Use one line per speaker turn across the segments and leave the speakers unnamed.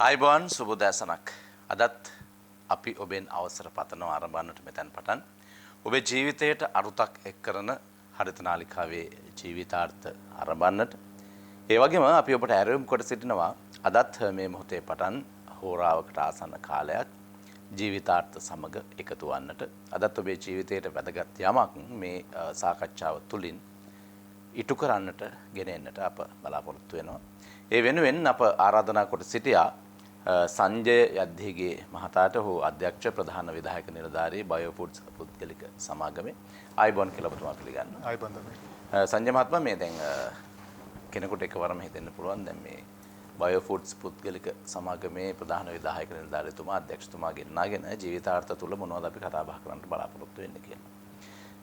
ආයිබෝන් සුබ දැසනක් අදත් අපි ඔබෙන් අවසර පතනවා ආරම්භන්නට මෙතෙන් පටන් ඔබේ ජීවිතයට අරුතක් එක් කරන හරිත නාලිකාවේ ජීවිතාර්ථ ආරම්භන්නට ඒ වගේම අපි ඔබට ඇරයුම් කොට සිටිනවා අදත් මේ මොහොතේ පටන් හෝරාවකට ආසන්න කාලයක් ජීවිතාර්ථ සමග එකතු වන්නට අදත් ඔබේ ජීවිතයට වැදගත් යමක් මේ සාකච්ඡාව තුළින් ඉටු කරන්නට ගෙන එන්නට අප බලාපොරොත්තු වෙනවා. ඒ වෙනුවෙන් අප ආරාධනා කොට සිටියා සංජය යද්දිගේ මහතාට හෝ අධ්‍යක්ෂ ප්‍රධාන විධායක නිලධාරී බයෝෆුඩ්ස් පුද්ගලික සමාගමේ ආයිබෝන් කියලා ඔබතුමා පිළිගන්නවා.
ආයිබෝන් තමයි.
සංජය මහත්මයා මේ දැන් කෙනෙකුට එකවරම හිතෙන්න පුළුවන් දැන් මේ බයෝෆුඩ්ස් පුද්ගලික සමාගමේ ප්‍රධාන විධායක නිලධාරීතුමා අධ්‍යක්ෂතුමා ගෙන්නාගෙන ජීවිතාර්ථ තුල මොනවද අපි කතා බහ කරන්න බලාපොරොත්තු වෙන්නේ කියලා.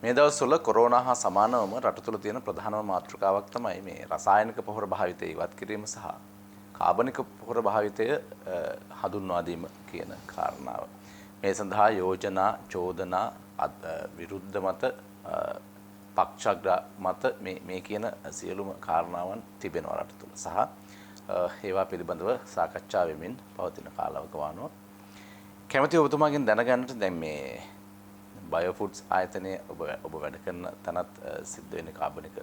මේ දවස්වල කොරෝනා හා සමානවම රට තුළ තියෙන ප්‍රධානම මාතෘකාවක් තමයි මේ රසායනික පොහොර භාවිතය ඉවත් කිරීම සහ කාබනික පොහොර භාවිතය හඳුන්වා දීම කියන කාරණාව. මේ සඳහා යෝජනා, චෝදනා, විරුද්ධ මත, පක්ෂග්‍රහ මත මේ කියන සියලුම කාරණාවන් තිබෙනවා රට තුළ සහ ඒවා පිළිබඳව සාකච්ඡා වෙමින් පවතින කාලවකවානුව. කැමති ඔබතුමාගෙන් දැනගන්නට දැන් මේ බයෝෆුඩ්ස් ආයතනයේ ඔබ වැඩ කරන තැනත් සිද්ධ වෙන කාබනික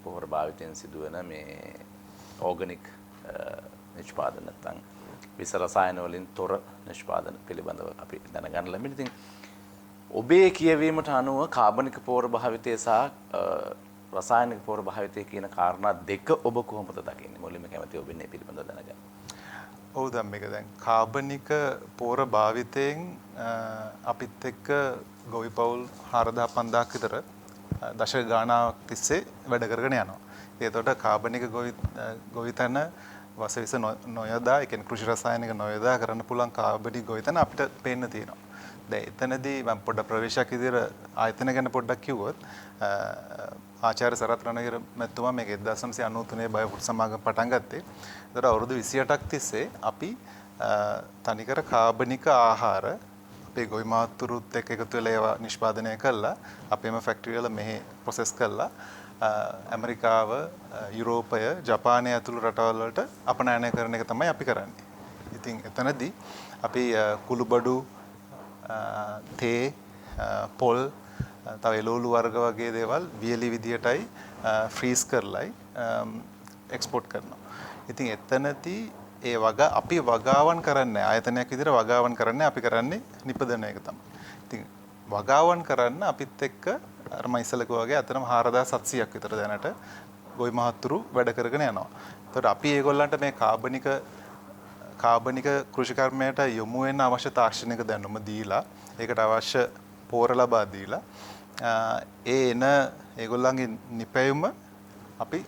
පොහොර භාවිතයෙන් සිදුවෙන මේ ඕගනික් නිෂ්පාදන නැත්නම් විස රසායන වලින් තොර නිෂ්පාදන පිළිබඳව අපි දැනගන්න ලැබෙන. ඉතින් ඔබේ කියවීමට අනුව කාබනික පොහොර භාවිතය සහ රසායනික පොහොර භාවිතය කියන කාරණා දෙක ඔබ කොහොමද දකින්නේ? මුලින්ම කැමති ඔබ මේ පිළිබඳව දැනගන්න.
ඔව් දැන් මේක දැන් කාබනික පොහොර භාවිතයෙන් අපිත් එක්ක ගොවි පවුල් 4000 5000ක් විතර දශක ගාණක් තිස්සේ වැඩ කරගෙන යනවා. ඒතකොට කාබනික ගොවිතැන වසවිස නොයදා, ඒ කියන්නේ කෘෂි රසායනික නොයදා කරන්න පුළුවන් කාබනික ගොවිතැන අපිට පේන්න තියෙනවා. දැන් එතනදී මම පොඩ්ඩක් ප්‍රවේශයක් විදිහට ආයතන ගැන පොඩ්ඩක් කිව්වොත් ආචාර්ය සරත් රණවීර මැතිතුමා මේක 1993 බයෝෆුඩ් සමාගම පටන් ගත්තේ. ඒතර අවුරුදු 28ක් තිස්සේ අපි තනිකර කාබනික ආහාර අපේ ගොවි මාතුරුත් එක්ක එකතු වෙලා ඒවා නිෂ්පාදනය කළා. අපේම ෆැක්ටරි වල මෙහි ප්‍රොසෙස් කළා. ඇමරිකාව, යුරෝපය, ජපානය ඇතුළු රටවල් වලට අපනයනය කරන එක තමයි අපි කරන්නේ. ඉතින් එතනදී අපි කුළුබඩු, තේ, පොල්, තව එළවලු වර්ග වගේ දේවල් වියලි විදියටයි ෆ්‍රීස් කරලායි එක්ස්පෝර්ට් කරනවා. ඉතින් එතනදී ඒ අපි වගාවන් කරන්නේ ආයතනයක් විදිහට වගාවන් කරන්නේ අපි කරන්නේ නිපදන එක තමයි. ඉතින් වගාවන් කරන්න අපිත් එක්ක අර මම ඉස්සෙල්ලා කිව්වා වගේ අතනම 4700ක් විතර දැනට ගොවි මහත්තුරු වැඩ කරගෙන යනවා. ඒතකොට අපි ඒගොල්ලන්ට මේ කාබනික කෘෂිකර්මයට යොමු වෙන්න අවශ්‍ය තාක්ෂණික දැනුම දීලා ඒකට අවශ්‍ය පෝර ලබා දීලා එන ඒගොල්ලන්ගේ නිපැයුම අපි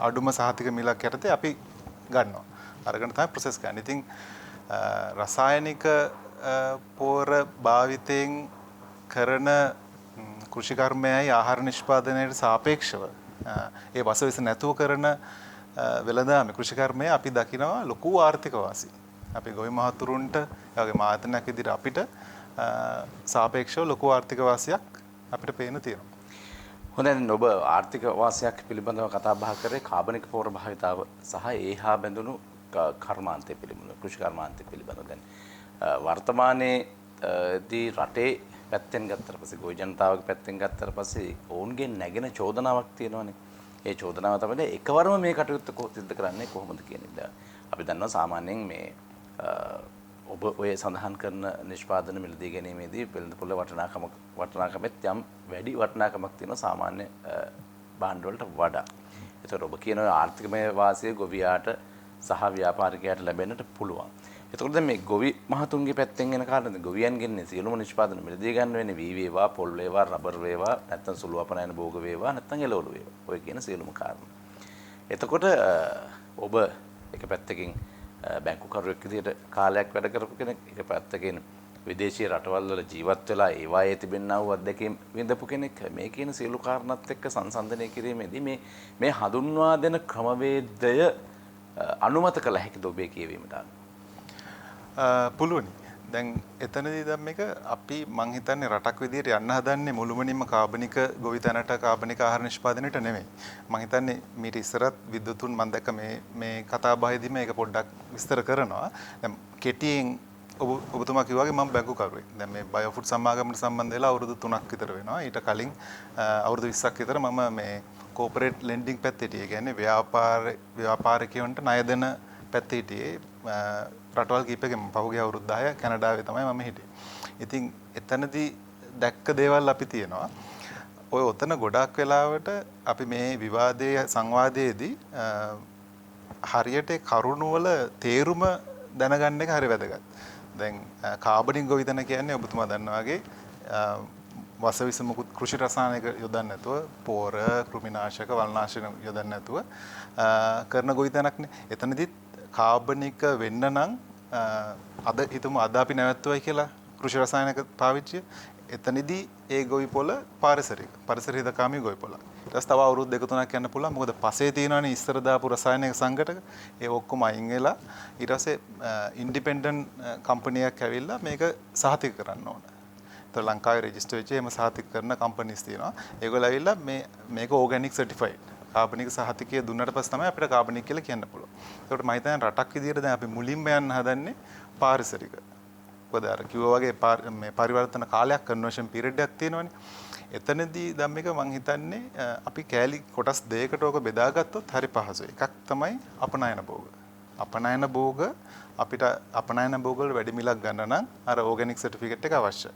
අඩුම සහතික මිලක් යටතේ අපි ගන්නවා. අරගෙන තමයි ප්‍රොසෙස් කරන්නේ. ඉතින් රසායනික පෝර භාවිතයෙන් කරන කෘෂිකර්මයයි ආහාර නිෂ්පාදනයට සාපේක්ෂව ඒ වසවිස නැතුව කරන වෙළඳාම කෘෂිකර්මය අපි දකිනවා ලොකු ආර්ථික වාසි. අපි ගොවි මහතුරුන්ට ඒ වගේ ආයතනයක් විදිහට අපිට සාපේක්ෂව ලොකු ආර්ථික වාසියක් අපිට පේන්න තියෙනවා.
හොඳයි, ඔබ ආර්ථික වාසියක් පිළිබඳව කතා බහ කරේ කාබනික පොහොර භාවිතාව සහ ඒහා බැඳුණු කර්මාන්තය පිළිබඳව, කෘෂි කර්මාන්තය පිළිබඳව. දැන් වර්තමානයේදී රටේ පැත්තෙන් ගත්තට පස්සේ ගොවි ජනතාවගේ පැත්තෙන් ගත්තට පස්සේ ඔවුන්ගෙන් නැගෙන චෝදනාවක් තියෙනවානේ. ඒ චෝදනාව තමයි එකවරම මේ කටයුත්ත සිද්ධ කරන්නේ කොහොමද කියන එක. අපි දන්නවා සාමාන්‍යයෙන් මේ ඔබ ඔය සඳහන් කරන නිෂ්පාදන මිලදී ගැනීමේදී වෙළඳපොළ වටිනාකමෙත් යම් වැඩි වටිනාකමක් තියෙනවා සාමාන්‍ය භාණ්ඩ වලට වඩා. ඒතකොට ඔබ කියන ආර්ථිකමය වාසිය ගොවියාට සහ ව්‍යාපාරිකයාට ලැබෙන්නට පුළුවන්. එතකොට දැන් මේ ගොවි මහතුන්ගේ පැත්තෙන් එන කාරණා ගොවියන්ගෙන් සියලුම නිෂ්පාදන මිලදී ගන්න වෙන්නේ වී වේවා, පොල් වේවා, රබර් වේවා, නැත්නම් සුළු අපනයන භෝග වේවා, නැත්නම් එළවලු වේවා. ඔය කියන සියලුම කාරණා. එතකොට ඔබ එක පැත්තකින් බැංකුකරුවෙක් විදිහට කාලයක් වැඩ කරපු කෙනෙක්, එක පැත්තකින් විදේශීය රටවල් වල ජීවත් වෙලා ඒවායේ තිබෙනා වූ අත්දැකීම් විඳපු කෙනෙක්. මේ කියන සියලු කාරණාත් එක්ක සංසන්දනය කිරීමේදී මේ හඳුන්වා දෙන ක්‍රමවේදය අනුමත කළ හැකිද ඔබේ කියවීමට?
පුළුවනි. දැන් එතනදී දැන් මේක අපි මං හිතන්නේ රටක් විදියට යන්න හදන්නේ මුළුමනින්ම කාබනික ගොවි තැනට කාබනික ආහාර නිෂ්පාදනයට නෙමෙයි. මං හිතන්නේ මීට ඉස්සරත් විද්‍යුතුන් මම දැක්ක මේ කතා බහේදී මේක පොඩ්ඩක් විස්තර කරනවා. දැන් කෙටියෙන් ඔබතුමා කිව්වා වගේ මම බැංකු කරුවෙක්. දැන් මේ බයෝෆුඩ් සමාගමට සම්බන්ධ වෙලා අවුරුදු 3ක් විතර වෙනවා. ඊට කලින් අවුරුදු 20ක් විතර මම මේ කෝපරේට් ලෙන්ඩින් පැත්තේ හිටියේ. කියන්නේ ව්‍යාපාරිකයන්ට ණය දෙන පැත්තේ හිටියේ. රටවල් කීපයකම පහුගිය අවුරුදු 10 කැනඩාවේ තමයි මම හිටියේ. ඉතින් එතනදී දැක්ක දේවල් අපි තියෙනවා. ඔය ඔතන ගොඩාක් වෙලාවට අපි මේ විවාදයේ සංවාදයේදී හරියට කරුණු වල තේරුම දැනගන්න එක හරි වැදගත්. දැන් කාබනික ගොවිතැන කියන්නේ ඔබතුමා දන්නා වගේ වසවිස මුකුත් කෘෂි රසායනික යොදන්නේ නැතුව පෝර, කෘමිනාශක, වල්නාශක යොදන්නේ නැතුව කරන ගොවිතැනක්නේ. එතනදිත් කාබනික වෙන්න නම් අද හිතමු අද අපි නැවැත්තුවයි කියලා කෘෂි රසායනික පාවිච්චිය. එතනදී ඒ ගොවි පොළ පරිසර හිතකාමී ගොවි පොළ. ඊට පස්සේ තව අවුරුදු 2-3ක් යන්න පුළුවන්. මොකද පසේ තියෙනවනේ ඉස්සර දාපු රසායනික සංඝටක. ඒ ඔක්කොම අයින් වෙලා ඊට පස්සේ ඉන්ඩිපෙන්ඩන්ට් කම්පැනියක් ඇවිල්ලා මේක සහතික කරන්න ඕන. ඒතර ලංකාවේ රෙජිස්ටර් වෙච්ච එහෙම සහතික කරන කම්පැනිස් තියෙනවා. ඒගොල්ලෝ ඇවිල්ලා මේක ඕගැනික් සර්ටිෆයිඩ්. කාබනික සහතිකය දුන්නට පස්සේ තමයි අපිට කාබනික කියලා කියන්න පුළුවන්. ඒකට මම හිතන්නේ රටක් විදියට දැන් අපි මුලින්ම යන්න හදන්නේ පාරිසරික. මොකද අර කිව්වා වගේ මේ පරිවර්තන කාලයක් කන්වර්ෂන් පීරියඩ් එකක් තියෙනවනේ. එතනදී දැන් මේක මම හිතන්නේ අපි කෑලි කොටස් දෙකකට ඕක බෙදාගත්තොත් හරි පහසුයි. එකක් තමයි අපනයන භෝග. අපනයන භෝග අපිට අපනයන භෝග වල වැඩි මිලක් ගන්න නම් අර ඕගැනික් සර්ටිෆිකේට් එක අවශ්‍යයි.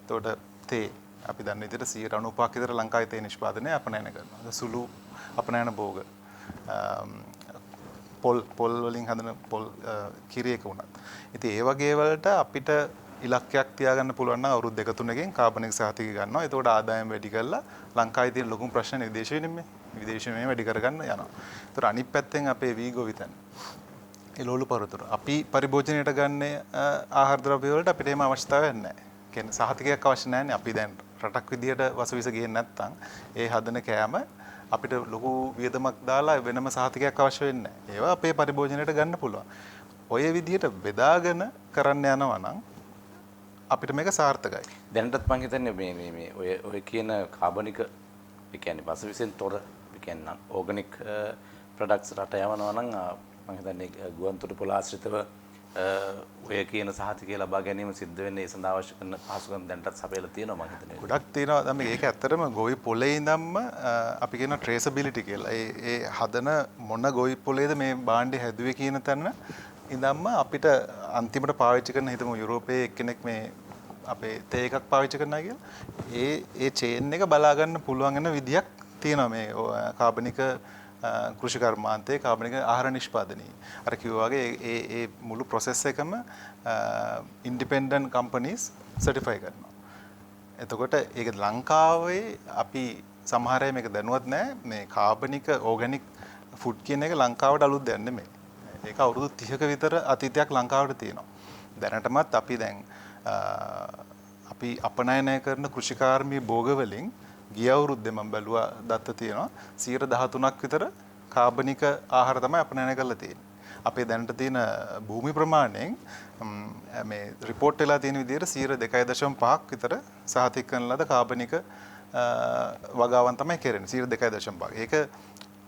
එතකොට තේ අපි දන්න විදිහට 95ක් විතර ලංකාවේ තේ නිෂ්පාදනය අපනයන කරනවා. සුළු අපනයන භෝග පොල් වලින් හදන පොල් කිරියක වුණත්. ඉතින් ඒ වගේ වලට අපිට ඉලක්කයක් තියාගන්න පුළුවන් නම් අවුරුදු 2-3කින් කාබනික සහතික ගන්නවා. එතකොට ආදායම වැඩි කරලා ලංකාවේ තියෙන ලොකුම ප්‍රශ්න විදේශයේ නෙමෙයි. විදේශයේ වැඩි කරගන්න යනවා. ඒතර අනිත් පැත්තෙන් අපේ වීගෝ විතන. එළවලු පරතුරු. අපි පරිභෝජනයට ගන්න ආහාර ද්‍රව්‍ය වලට අපිට එහෙම අවශ්‍යතාවයක් නැහැ. කියන්නේ සහතිකයක් අවශ්‍ය නැහැනේ. අපි දැන් රටක් විදියට වසවිස ගේන්නේ නැත්නම් ඒ හදන කෑම අපිට ලොකු වියදමක් දාලා වෙනම සහතිකයක් අවශ්‍ය වෙන්නේ නැහැ. ඒවා අපේ පරිභෝජනයට ගන්න පුළුවන්. ඔය විදියට බෙදාගෙන කරන්න යනවා නම් අපිට මේක සාර්ථකයි.
දැනටත් මම හිතන්නේ මේ ඔය කියන කාබනික ඒ කියන්නේ වසවිසෙන් තොර ඒ කියන්නේ ඕගනික් ප්‍රොඩක්ට්ස් රට යවනවා නම් මම හිතන්නේ ගුවන්තොටුපොළ ආශ්‍රිතව ඔය කියන සහතිකය ලබා ගැනීම සිද්ධ වෙන්නේ ඒ සඳහා අවශ්‍ය කරන පහසුකම් දැනටත් සපයලා තියෙනවා මම හිතන්නේ.
ගොඩක් තියෙනවා. දැන් මේක ඇත්තටම ගොවි පොලේ ඉඳන්ම අපි කියන ට්‍රේසබිලිටි කියලා. ඒ හදන මොන ගොවි පොලේද මේ භාණ්ඩේ හැදුවේ කියන තැන ඉඳන්ම අපිට අන්තිමට පාවිච්චි කරන හිතමු යුරෝපයේ එක්කෙනෙක් මේ අපේ තේ එකක් පාවිච්චි කරනවා කියලා ඒ චේන් එක බලා ගන්න පුළුවන් වෙන විදියක් තියෙනවා මේ කාබනික කෘෂි කර්මාන්තයේ කාබනික ආහාර නිෂ්පාදනයේ. අර කිව්වා වගේ ඒ මුළු process එකම independent companies certify කරනවා. එතකොට ඒක ලංකාවේ අපි සමහර අය මේක දැනුවත් නැහැ මේ කාබනික ඕගැනික් ෆුඩ් කියන එක ලංකාවට අලුත් දෙයක් නෙමෙයි. ඒක අවුරුදු 30ක විතර අතීතයක් ලංකාවට තියෙනවා. දැනටමත් අපි දැන් අපි අපනයනය කරන කෘෂිකාර්මී භෝග වලින් ගිය අවුරුද්දේ මම බැලුවා දත්ත තියෙනවා 13%ක් විතර කාබනික ආහාර තමයි අපනයනය කරලා තියෙන්නේ. අපේ දැනට තියෙන භූමි ප්‍රමාණයෙන් මේ report වෙලා තියෙන විදිහට 2.5ක් විතර සහතික කරන ලද කාබනික වගාවන් තමයි කෙරෙන්නේ 2.5. ඒක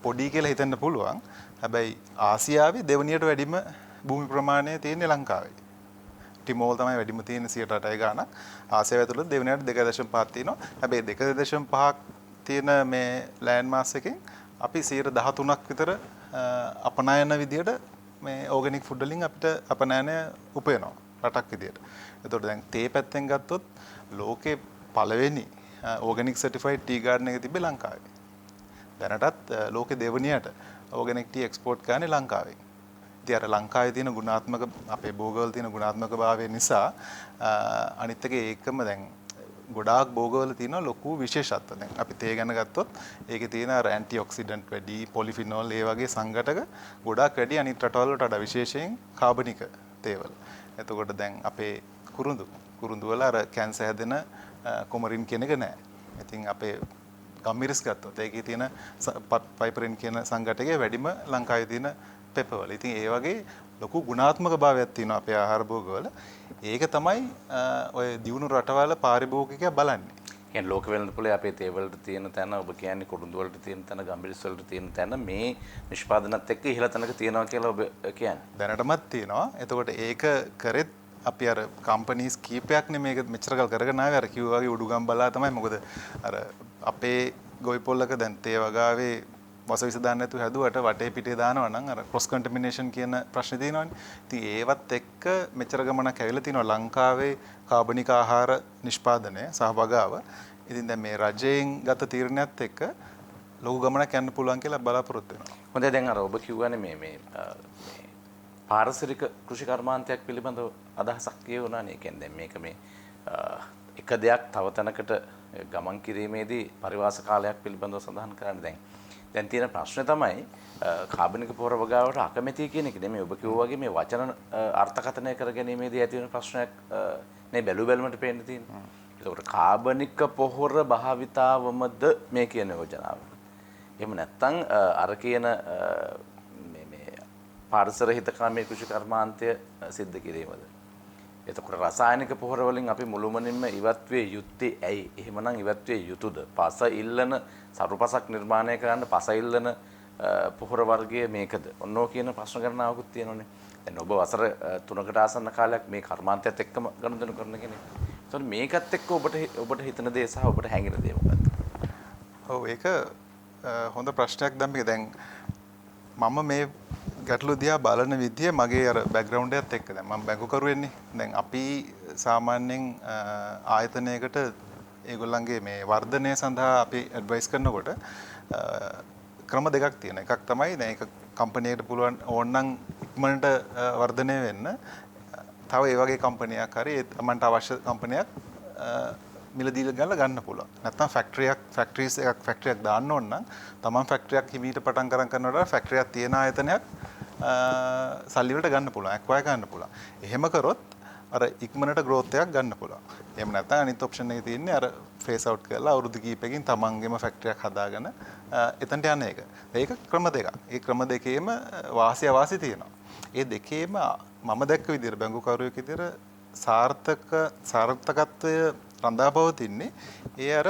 පොඩි කියලා හිතන්න පුළුවන්. හැබැයි ආසියාවේ දෙවනියට වැඩිම භූමි ප්‍රමාණය තියෙන්නේ ලංකාවේ. ටිමෝල් තමයි වැඩිම තියෙන 108 ගාණක්. ආසියාව ඇතුළත දෙවනියට 2.5ක් තියෙනවා. හැබැයි 2.5ක් තියෙන මේ ලෑන්ඩ් මාස් එකෙන් අපි 13ක් විතර අපනයන විදියට මේ ඕගැනික් ෆුඩ් වලින් අපිට අපනයනය උපයනවා රටක් විදියට. එතකොට දැන් තේ පැත්තෙන් ගත්තොත් ලෝකේ පළවෙනි ඕගැනික් සර්ටිෆයිඩ් ටී ගාඩන් එක තිබ්බේ ලංකාවේ. දැනටත් ලෝකේ දෙවනියට ඕගැනික් ටී එක්ස්පෝර්ට් කරන්නේ ලංකාවෙන්. ඉතින් අර ලංකාවේ තියෙන ගුණාත්මක අපේ භෝගවල තියෙන ගුණාත්මක භාවය නිසා අනිත් එක ඒකම දැන් ගොඩාක් භෝගවල තියෙන ලොකු විශේෂත්ව. දැන් අපි තේ ගැන ගත්තොත් ඒකේ තියෙන අර ඇන්ටි ඔක්සිඩන්ට් වැඩි, පොලිෆිනෝල් ඒ වගේ සංඝටක ගොඩාක් වැඩි අනිත් රටවල් වලට වඩා විශේෂයෙන් කාබනික තේවල. එතකොට දැන් අපේ කුරුඳු වල අර කැන්සර් හැදෙන කොමරින් කියන එක නැහැ. ඉතින් අපේ ගම්මිරිස් ගත්තොත් ඒකේ තියෙන පයිපරින් කියන සංඝටකයේ වැඩිම ලංකාවේ තියෙන පෙපවල. ඉතින් ඒ වගේ ලොකු ගුණාත්මක භාවයක් තියෙනවා අපේ ආහාර භෝගවල. ඒක තමයි ඔය දියුණු රටවල පාරිභෝගිකයා බලන්නේ.
කියන්නේ ලෝක වෙළඳ පොලේ අපේ තේ වලට තියෙන තැන ඔබ කියන්නේ කොළුඳු වලට තියෙන තැන ගම්බිරිස් වලට තියෙන තැන මේ නිෂ්පාදනත් එක්ක ඉහළ තැනක තියෙනවා කියලා ඔබ කියන්නේ.
දැනටමත් තියෙනවා. එතකොට ඒක කරෙත් අපි අර කම්පනීස් කීපයක්නේ මේක මෙච්චර කල් කරගෙන ආවේ. අර කිව්වා වගේ උඩුගම් බලා තමයි. මොකද අර අපේ ගොවිපොල්ලක දැන් තේ වගාවේ වසවිස දාන්න නැතුව හැදුවට වටේ පිටේ දානවා නම් අර ක්‍රොස් කන්ටමිනේෂන් කියන ප්‍රශ්නේ තියෙනවානේ. ඉතින් ඒවත් එක්ක මෙච්චර ගමනක් ඇවිල්ලා තිනවා ලංකාවේ කාබනික ආහාර නිෂ්පාදනය සහ වගාව. ඉතින් දැන් මේ රජයෙන් ගත තීරණයත් එක්ක ලොකු ගමනක් යන්න පුළුවන් කියලා බලාපොරොත්තු වෙනවා.
හොඳයි දැන් අර ඔබ කිව්වනේ මේ පාරිසරික කෘෂි කර්මාන්තයක් පිළිබඳව අදහසක් කියවුණානේ. ඒ කියන්නේ දැන් මේක මේ එක දෙයක් තව තැනකට ගමන් කිරීමේදී පරිවාස කාලයක් පිළිබඳව සඳහන් කරන්නේ දැන් තියෙන ප්‍රශ්නේ තමයි කාබනික පොහොර වගාවට අකමැති කියන එක නෙමෙයි. ඔබ කිව්වා වගේ මේ වචන අර්ථකථනය කර ගැනීමේදී ඇති වෙන ප්‍රශ්නයක් නේ බැලුවලමට පේන්න තියෙන්නේ. ඒකට කාබනික පොහොර භාවිතාවමද මේ කියන යෝජනාව. එහෙම නැත්නම් අර කියන මේ පාරිසර හිතකාමී කෘෂි කර්මාන්තය සිද්ධ කිරීමද? එතකොට රසායනික පොහොර වලින් අපි මුළුමනින්ම ඉවත් වේ යුත්තේ ඇයි? එහෙමනම් ඉවත් වේ යුතුද? පස ඉල්ලන සරුපසක් නිර්මාණය කරන්න පස ඉල්ලන පොහොර වර්ගය මේකද? ඔන්නෝ කියන ප්‍රශ්න ගණනාවකුත් තියෙනවනේ. දැන් ඔබ වසර 3කට ආසන්න කාලයක් මේ කර්මාන්තයත් එක්කම ගනුදෙනු කරන කෙනෙක්. ඒතකොට මේකත් එක්ක ඔබට හිතන දේ සහ ඔබට හැඟෙන දේ මොකක්ද?
ඔව් ඒක හොඳ ප්‍රශ්නයක් දැම්මේ. දැන් මම මේ ගැටලු දිහා බලන විදිය මගේ අර බෑග්ග්‍රවුන්ඩ් එකත් එක්ක දැන් මම බැංකුකරුවෙන්නේ. දැන් අපි සාමාන්‍යයෙන් ආයතනයකට ඒගොල්ලන්ගේ මේ වර්ධනය සඳහා අපි ඇඩ්වයිස් කරනකොට ක්‍රම දෙකක් තියෙනවා. එකක් තමයි දැන් ඒක කම්පැනියකට පුළුවන් ඕනනම් ඉක්මනට වර්ධනය වෙන්න තව ඒ වගේ කම්පැනියක් හරි ඒ තමන්ට අවශ්‍ය කම්පැනියක් මිලදීලා ගන්න පුළුවන්. නැත්නම් ෆැක්ටරියක් දාන්න ඕන නම් තමන් ෆැක්ටරියක් හිමීට පටන් කරනකොට ෆැක්ටරියක් තියෙන ආයතනයක් සල්ලි වලට ගන්න පුළුවන්. ඇක්වයර් ගන්න පුළුවන්. එහෙම කරොත් අර ඉක්මනට growth එකක් ගන්න පුළුවන්. එහෙම නැත්නම් අනිත් ඔප්ෂන් එකේ තියෙන්නේ අර phase out කරලා අවුරුදු කිහිපයකින් තමන්ගේම ෆැක්ටරියක් හදාගෙන එතනට යන එක. ඒක ක්‍රම දෙකක්. ඒ ක්‍රම දෙකේම වාසිය අවාසි තියෙනවා. ඒ දෙකේම මම දැක්ක විදිහට බැංකුකරුවෙක් විදිහට සාර්ථකත්වය රඳා පවතින්නේ ඒ අර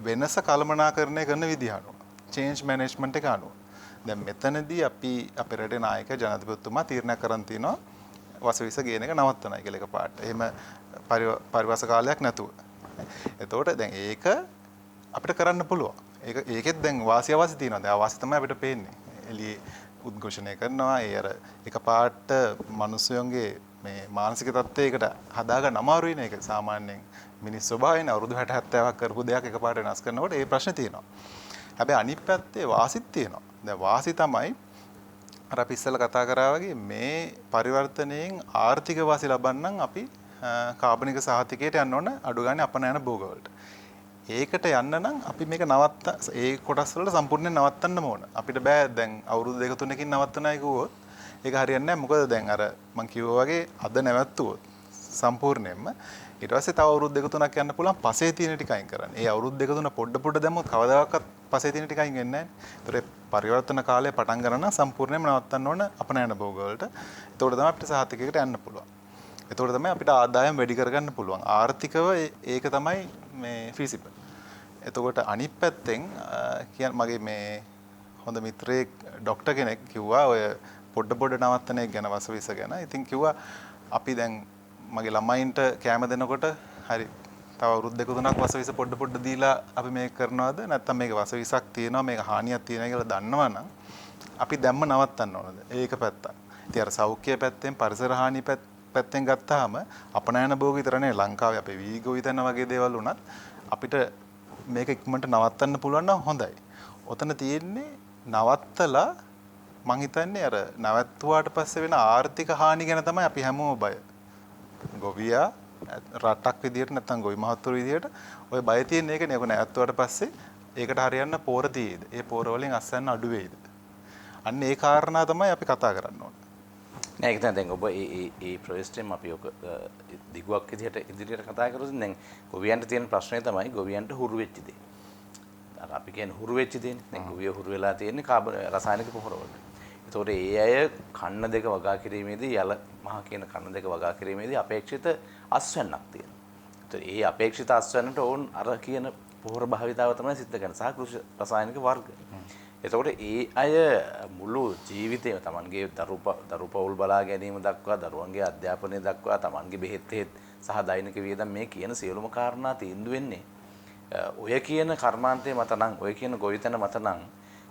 වෙනස කළමනාකරණය කරන විදිහ අනුව. චේන්ජ් මැනේජ්මන්ට් එක අනුව. දැන් මෙතනදී අපි අපේ රටේ නායක ජනාධිපතිතුමා තීරණයක් කරන් තිනවා වසවිස ගේන එක නවත්තනයි කියලා එකපාරට. එහෙම පරිවාස කාලයක් නැතුව. එතකොට දැන් ඒක අපිට කරන්න පුළුවන්. ඒකෙත් දැන් වාසිය අවාසි තියෙනවා. දැන් අවාසි තමයි අපිට පේන්නේ. එළියේ උද්ඝෝෂණය කරනවා. ඒ අර එකපාරට මිනිස්සුන්ගේ මේ මානසික තත්ත්වයකට හදාගන්න අමාරුයි නේ. ඒක සාමාන්‍යයෙන් මිනිස් ස්වභාවයෙන් අවුරුදු 60 70ක් කරපු දෙයක් එකපාරට වෙනස් කරනකොට ඒ ප්‍රශ්නේ තියෙනවා. හැබැයි අනිත් පැත්තේ වාසිත් තියෙනවා. දැන් වාසි තමයි අර අපි ඉස්සෙල්ලා කතා කරා වගේ මේ පරිවර්තනයෙන් ආර්ථික වාසි ලබන්නම් අපි කාබනික සහතිකයට යන්න ඕන අඩු ගන්න අපන යන භෝග වලට. ඒකට යන්න නම් අපි මේක ඒ කොටස් වලට සම්පූර්ණයෙන් නවත්තන්න ඕන. අපිට බෑ දැන් අවුරුදු 2-3කින් නවත්තනයි කිව්වොත් ඒක හරියන්නේ නැහැ. මොකද දැන් අර මම කිව්වා වගේ අද නැවැත්තුවොත් සම්පූර්ණයෙන්ම ඊට පස්සේ තව අවුරුදු 2-3ක් යන්න පුළුවන් පසේ තියෙන ටික අයින් කරන්න. ඒ අවුරුදු 2-3 පොඩ දැම්මොත් කවදාකවත් පසේ තියෙන ටික අයින් වෙන්නේ නැහැ. ඒතර පරිවර්තන කාලය පටන් ගන්න සම්පූර්ණයෙන්ම නවත්තන්න ඕන අපනයන භෝග වලට. එතකොට තමයි අපිට සහතිකයකට යන්න පුළුවන්. එතකොට තමයි අපිට ආදායම් වැඩි කරගන්න පුළුවන්. ආර්ථිකව ඒක තමයි මේ feasible. එතකොට අනිත් පැත්තෙන් මගේ මේ හොඳ මිත්‍රයෙක් ડોක්ටර් කෙනෙක් කිව්වා ඔය පොඩ නවත්තන එක ගැන වසවිස ගැන. ඉතින් කිව්වා අපි දැන් මගේ ළමයින්ට කැම දෙනකොට හරි තව අවුරුදු 2-3ක් වසවිස පොඩ දීලා අපි මේක කරනවද නැත්නම් මේක වසවිසක් තියෙනවා මේක හානියක් තියෙනවා කියලා දන්නවනම් අපි දැම්ම නවත්තන්න ඕනද? ඒක පැත්තක්. ඉතින් අර සෞඛ්‍ය පැත්තෙන් පරිසර හානිය පැත්තෙන් ගත්තාම අපනයන භෝග විතරනේ ලංකාවේ අපේ වීගෝ විතන වගේ දේවල් උනත් අපිට මේක ඉක්මනට නවත්තන්න පුළුවන් නම් හොඳයි. ඔතන තියෙන්නේ නවත්තලා මං හිතන්නේ අර නැවැත්තුවාට පස්සේ වෙන ආර්ථික හානි ගැන තමයි අපි හැමෝම බය. ගොවියා රටක් විදියට නැත්නම් ගොවි මහත්තුරු විදියට ওই බය තියෙන එකනේ. ඒක නැවැත්තුවාට පස්සේ ඒකට හරියන්න පෝර තියෙයිද? ඒ පෝර වලින් අස්සන්න අඩු වෙයිද? අන්න ඒ කාරණා තමයි අපි කතා කරන්න ඕනේ.
නෑ ඒක තමයි දැන් ඔබ ඒ ප්‍රොජෙක්ට් අපි ඔක දිගුවක් විදිහට ඉදිරියට කතා කරොත් දැන් ගොවියන්ට තියෙන ප්‍රශ්නේ තමයි ගොවියන්ට හුරු වෙච්ච දේ. අර අපි කියන්නේ හුරු වෙච්ච දේනේ. දැන් ගොවිය හුරු වෙලා තියෙන්නේ රසායනික පොහොර වලට. ඒතකොට ඒ අය කන්න දෙක වගා කිරීමේදී යල මහ කියන කන්න දෙක වගා කිරීමේදී අපේක්ෂිත අස්වැන්නක් තියෙනවා. ඒතකොට ඒ අපේක්ෂිත අස්වැන්නට ඕන් අර කියන පොහොර භාවිතාව තමයි සිද්ධ කරන්නේ සහ කෘෂි රසායනික වර්ග. එතකොට ඒ අය මුළු ජීවිතේම තමන්ගේ දරු පවුල් බලා ගැනීම දක්වා දරුවන්ගේ අධ්‍යාපනය දක්වා තමන්ගේ බෙහෙත් සහ දෛනික වියදම් මේ කියන සියලුම කාරණා තීන්දුව වෙන්නේ ඔය කියන කර්මාන්තයේ මත නම් ඔය කියන ගොවිතැන මත නම්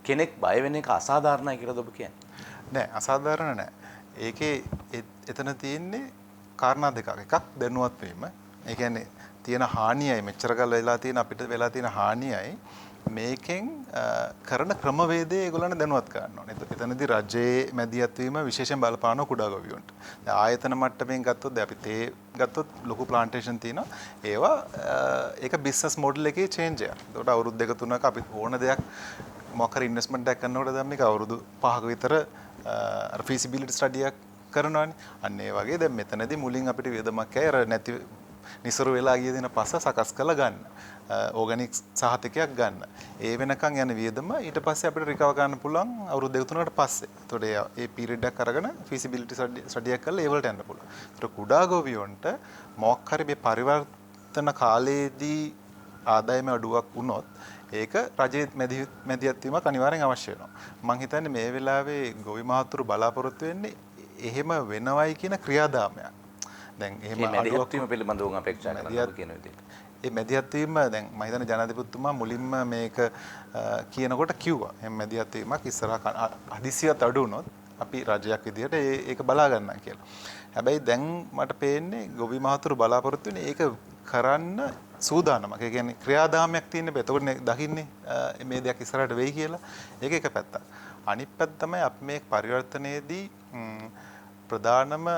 කෙනෙක් බය වෙන එක අසාධාරණයි කියලාද ඔබ කියන්නේ?
නෑ අසාධාරණ නෑ. ඒකේ එතන තියෙන්නේ කාරණා දෙකක්. එකක් දැනුවත් වීම. ඒ කියන්නේ තියෙන හානියයි මෙච්චර කල් වෙලා තියෙන අපිට වෙලා තියෙන හානියයි මේකෙන් කරන ක්‍රමවේදය ඒගොල්ලන් දැනුවත් කරන්න ඕනේ. එතනදී රජයේ මැදිහත් වීම විශේෂයෙන් බලපාන කුඩා ගොවියන්ට. දැන් ආයතන මට්ටමින් ගත්තොත් දැන් අපි තේ ගත්තොත් ලොකු ප්ලාන්ටේෂන් තියෙනවා. ඒවා ඒක බිස්නස් මොඩල් එකේ චේන්ජ් එකක්. ඒකට අවුරුදු දෙක තුනක අපි ඕන දෙයක් මොකක් හරි ඉන්වෙස්ට්මන්ට් එකක් කරනකොට දැන් මේක අවුරුදු 5ක විතර අර ෆීසිබිලිටි ස්ටඩි එකක් කරනවානේ. අන්න ඒ වගේ දැන් මෙතනදී මුලින් අපිට වියදමක් ඇයි අර නැති නිසරු වෙලා ගිය දින පස්ස සකස් කරලා ගන්න. ඕගැනික් සහතිකයක් ගන්න. ඒ වෙනකන් යන වියදම ඊට පස්සේ අපිට රිකවර් ගන්න පුළුවන් අවුරුදු දෙක තුනකට පස්සේ. එතකොට ඒ පීරියඩ් එක අරගෙන ෆීසිබිලිටි ස්ටඩි එකක් කරලා ඒ වලට යන්න පුළුවන්. ඒතර කුඩා ගොවියොන්ට මොකක් හරි මේ පරිවර්තන කාලයේදී ආදායම අඩුවක් වුණොත් ඒක රජයේ මැදිහත් වීමක් අනිවාර්යෙන් අවශ්‍ය වෙනවා. මම හිතන්නේ මේ වෙලාවේ ගොවි මහතුරු බලාපොරොත්තු වෙන්නේ එහෙම වෙනවයි කියන ක්‍රියාදාමයක්. දැන් එහෙම
මැදිහත් වීම පිළිබඳව උන් අපේක්ෂා කරනවා කියන විදිහට.
ඒ මැදිහත් වීම දැන් මම හිතන්නේ ජනාධිපතිතුමා මුලින්ම මේක කියනකොට කිව්වා. එහෙනම් මැදිහත් වීමක් ඉස්සරහා හදිසියත් අඩු වුණොත් අපි රජයක් විදිහට ඒක බලා ගන්නවා කියලා. හැබැයි දැන් මට පේන්නේ ගොවි මහතුරු බලාපොරොත්තු වෙන්නේ ඒක කරන්න සූදානමක්. ඒ කියන්නේ ක්‍රියාදාමයක් තියෙන බෑ. එතකොට දකින්නේ මේ දෙයක් ඉස්සරහට වෙයි කියලා. ඒක එක පැත්තක්. අනිත් පැත්ත තමයි අපි මේ පරිවර්තනයේදී ප්‍රධානම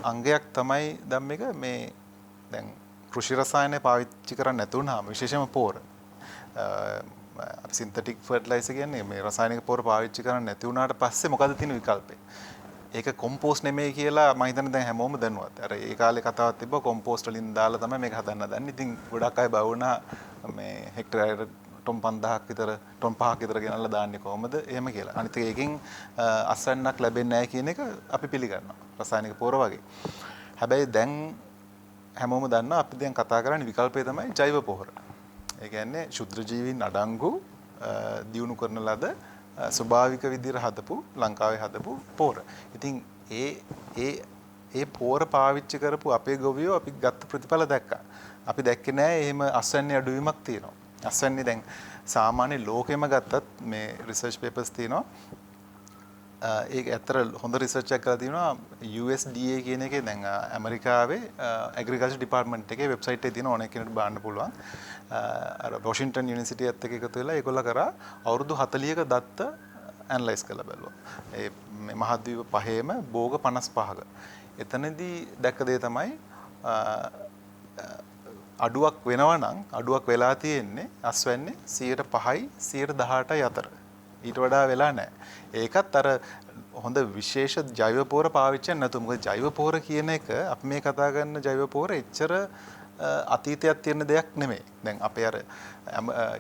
අංගයක් තමයි දැන් මේක මේ දැන් කෘෂි රසායන පාවිච්චි කරන්නේ නැතුණාම විශේෂයෙන්ම පෝර සින්තටික් ෆර්ටිලයිසර් කියන්නේ මේ රසායනික පෝර පාවිච්චි කරන්නේ නැති වුණාට පස්සේ මොකද තියෙන විකල්පේ? ඒක කොම්පෝස්ට් නෙමෙයි කියලා මම හිතන්නේ දැන් හැමෝම දන්නවා. අර ඒ කාලේ කතාවක් තිබ්බා කොම්පෝස්ට් වලින් දාලා තමයි මේක හදන්න දන්නේ. ඉතින් ගොඩක් අය බය වුණා මේ හෙක්ටරයකට ටොන් 5000ක් විතර ටොන් 5ක් විතර ගෙනල්ලා දාන්නේ කොහොමද? එහෙම කියලා. අනිත් එකකින් අස්වැන්නක් ලැබෙන්නේ නැහැ කියන එක අපි පිළිගන්නවා. රසායනික පෝර වගේ. හැබැයි දැන් හැමෝම දන්නවා අපි දැන් කතා කරන්නේ විකල්පය තමයි ජෛව පොහොර. ඒ කියන්නේ ශුද්ධ ජීවීන් අඩංගු දියුණු කරන ලද ස්වභාවික විදිහට හදපු ලංකාවේ හදපු පොහොර. ඉතින් ඒ පොහොර පාවිච්චි කරපු අපේ ගොවියෝ අපි ගත්ත ප්‍රතිඵල දැක්කා. අපි දැක්කේ නෑ එහෙම අස්වැන්නේ අඩුවීමක් තියෙනවා. අස්වැන්නේ දැන් සාමාන්‍ය ලෝකෙම ගත්තත් මේ රිසර්ච් පේපර්ස් තියෙනවා. ඒක ඇත්තට හොඳ රිසර්ච් එකක් කරලා තියෙනවා USDA කියන එකේ දැන් ඇමරිකාවේ ඇග්‍රිකල්චර් ඩිපාර්ට්මන්ට් එකේ වෙබ්සයිට් එකේ තියෙන ඕනෙක කෙනෙකුට බලන්න පුළුවන්. අර වොෂින්ටන් යුනිවර්සිටි එකත් එක්ක එකතු වෙලා ඒගොල්ලෝ කරා අවුරුදු 40ක දත්ත ඇනලයිස් කරලා බැලුවා. ඒ මහද්වීප පහේම භෝග 55ක. එතනදී දැක්ක දේ තමයි අඩුවක් වෙනවා නම් අඩුවක් වෙලා තියෙන්නේ අස්වැන්නේ 5%යි 18%යි අතර. ඊට වඩා වෙලා නැහැ. ඒකත් අර හොඳ විශේෂ ජෛව පොහොර පාවිච්චි නැතු. මොකද ජෛව පොහොර කියන එක අපි මේ කතා කරන ජෛව පොහොර එච්චර අතීතයක් තියෙන දෙයක් නෙමෙයි. දැන් අපේ අර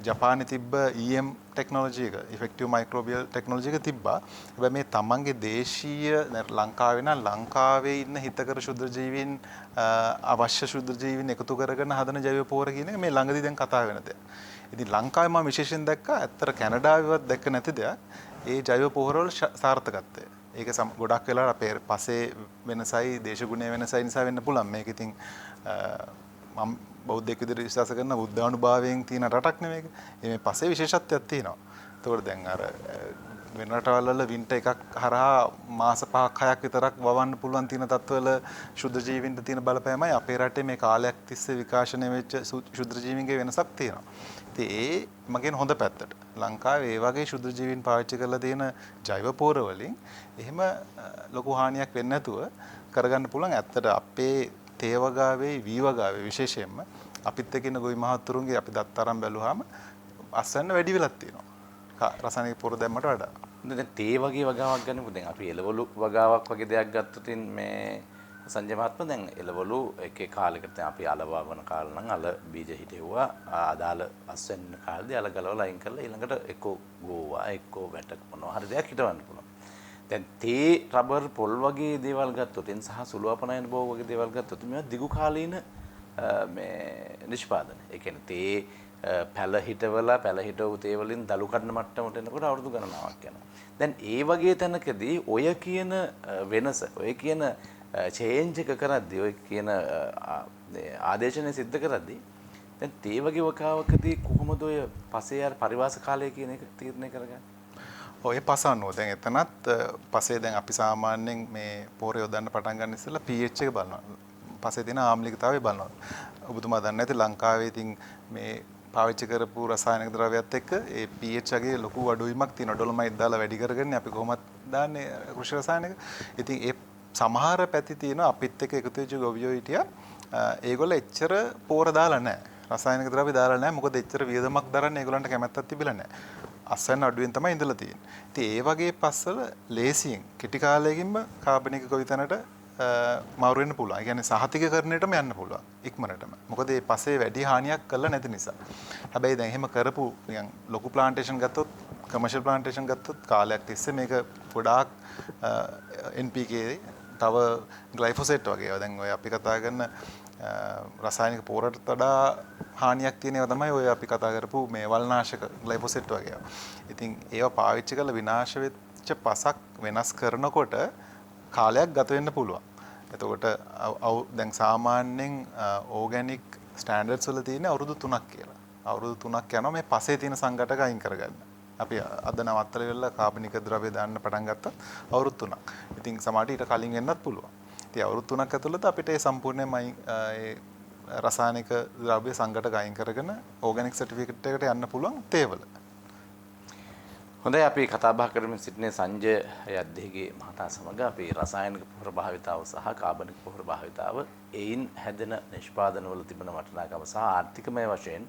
ජපානයේ තිබ්බ EM ටෙක්නොලොජි එක, ඉෆෙක්ටිව් මයික්‍රෝබියල් ටෙක්නොලොජි එක තිබ්බා. හැබැයි මේ තමන්ගේ දේශීය ලංකාවේ නම් ලංකාවේ ඉන්න හිතකර ශුද්ධ ජීවීන් අවශ්‍ය ශුද්ධ ජීවීන් එකතු කරගෙන හදන ජෛව පොහොර කියන එක මේ ළඟදී දැන් කතා වෙන දෙයක්. ඉතින් ලංකාවේ මම විශේෂයෙන් දැක්කා ඇත්තට කැනඩාවේවත් දැක්ක නැති දෙයක්. ඒ ජෛව පොහොර වල සාර්ථකත්වය. ඒක ගොඩක් වෙලා අපේ පසේ වෙනසයි දේශගුණය වෙනසයි නිසා වෙන්න පුළුවන්. මේක ඉතින් මම බෞද්ධයෙක් විදිහට විශ්වාස කරන බුද්ධානුභාවයෙන් තියෙන රටක් නෙමෙයි. මේ පසේ විශේෂත්වයක් තියෙනවා. ඒතකොට දැන් අර වෙන රටවල් වල වින්ටර් එකක් හරහා මාස 5ක් 6ක් විතරක් වවන්න පුළුවන් තියෙන තත්ත්වවල ශුද්ධ ජීවීන්ට තියෙන බලපෑමයි අපේ රටේ මේ කාලයක් තිස්සේ විකාශනය වෙච්ච ශුද්ධ ජීවීන්ගේ වෙනසක් තියෙනවා. ඉතින් ඒ මගෙන් හොඳ පැත්තට. ලංකාවේ ඒ වගේ ශුද්ධ ජීවීන් පාවිච්චි කරලා තියෙන ජෛව පොහොර වලින් එහෙම ලොකු හානියක් වෙන්නේ නැතුව කරගන්න පුළුවන්. ඇත්තට අපේ තේ වගාවේ වී වගාවේ විශේෂයෙන්ම අපිත් එක්ක ඉන්න ගොවි මහත්තුරුන්ගේ අපි දත් අරන් බැලුවාම අස්වැන්න වැඩි වෙලක් තියෙනවා. රසායනික පොහොර දැම්මට වඩා.
දැන් තේ වගේ වගාවක් ගන්නකො දැන් අපි එළවලු වගාවක් වගේ දෙයක් ගත්තොත් මේ සංජය මහත්මයා දැන් එළවලු එකේ කාලයකට දැන් අපි අලවවන කාල නම් අල බීජ හිටෙව්වා අදාළ අස්වැන්න කාලේදී අල ගලවලා අයින් කරලා ඊළඟට එක්කෝ ගෝවා එක්කෝ වැට මොනවා හරි දෙයක් හිටවන්න පුළුවන්. දැන් තේ රබර් පොල් වගේ දේවල් ගත්තොත් එන් සහ සුළු අපනයන බෝ වගේ දේවල් ගත්තොත් මේවා දිගු කාලීන මේ නිෂ්පාදන. ඒ කියන්නේ තේ පැල හිටවූ තේ වලින් දළු කඩන මට්ටමට එනකොට අවුරුදු ගණනාවක් යනවා. දැන් ඒ වගේ තැනකදී ඔය කියන වෙනස, ඔය කියන චේන්ජ් එක කරද්දී, ඔය කියන ආදේශනය සිද්ධ කරද්දී දැන් තේ වගේ වකාවකදී කොහොමද ඔය පසේ පරිවාස කාලය කියන එක තීරණය කරගන්නේ?
ඔය පස අනුව දැන් එතනත් පසේ දැන් අපි සාමාන්‍යයෙන් මේ පෝර යොදන්න පටන් ගන්න ඉස්සෙල්ලා pH එක බලනවා. පසේ තියෙන ආම්ලිකතාවය බලනවා. ඔබතුමා දන්නේ නැති ලංකාවේ ඉතින් මේ පාවිච්චි කරපු රසායනික ද්‍රව්‍යات එක්ක ඒ pH එකේ ලොකු අඩුවීමක් තියෙනවා. ඩොලොමයිට් දාලා වැඩි කරගන්නේ අපි කොහොමද දාන්නේ කෘෂි රසායනික. ඉතින් ඒ සමහර පැති තියෙන අපිත් එක්ක එකතු වෙච්ච ගොවියෝ හිටියා. ඒගොල්ලෝ එච්චර පෝර දාලා නැහැ. රසායනික ද්‍රව්‍ය දාලා නැහැ. මොකද එච්චර වියදමක් දරන්න ඒගොල්ලන්ට කැමැත්තක් තිබිලා නැහැ. අස්සන්න අඩුවෙන් තමයි ඉඳලා තියෙන්නේ. ඉතින් ඒ වගේ පස්වල ලේසියෙන් කෙටි කාලයකින්ම කාබනික ගොවිතැනට මාරු වෙන්න පුළුවන්. ඒ කියන්නේ සහතිකකරණයටම යන්න පුළුවන් ඉක්මනටම. මොකද මේ පසේ වැඩි හානියක් කළා නැති නිසා. හැබැයි දැන් එහෙම කරපු නිකන් ලොකු ප්ලාන්ටේෂන් ගත්තොත්, කමර්ෂල් ප්ලාන්ටේෂන් ගත්තොත් කාලයක් තිස්සේ මේක ගොඩාක් NPK තව ග්ලයිෆොසේට් වගේ ඒවා දැන් ඔය අපි කතා කරන රසායනික පෝරට වඩා හානියක් තියෙන ඒවා තමයි ඔය අපි කතා කරපු මේ වල්නාශක ග්ලයිෆොසේට් වගේ ඒවා. ඉතින් ඒවා පාවිච්චි කරලා විනාශ වෙච්ච පසක් වෙනස් කරනකොට කාලයක් ගත වෙන්න පුළුවන්. එතකොට දැන් සාමාන්‍යයෙන් ඕගැනික් ස්ටෑන්ඩඩ්ස් වල තියෙන අවුරුදු 3ක් කියලා. අවුරුදු 3ක් යනවා මේ පසේ තියෙන සංඝටක අයින් කරගන්න. අපි අද නවත්තලා ඉවරලා කාබනික ද්‍රව්‍ය දාන්න පටන් ගත්තා අවුරුදු 3ක්. ඉතින් සමහරට ඊට කලින් වෙන්නත් පුළුවන්. ඉතින් අවුරුදු 3ක් ඇතුළත අපිට ඒ සම්පූර්ණයෙන්ම ඒ රසායනික ද්‍රව්‍ය සංඝටක අයින් කරගෙන ඕගැනික් සර්ටිෆිකේට් එකට යන්න පුළුවන් තේවල.
හොඳයි අපි කතා බහ කරමින් සිටිනේ සංජය යද්දේගේ මහතා සමග අපි රසායනික පොහොර භාවිතාව සහ කාබනික පොහොර භාවිතාව එයින් හැදෙන නිෂ්පාදනවල තිබෙන වටිනාකම සහ ආර්ථිකමය වශයෙන්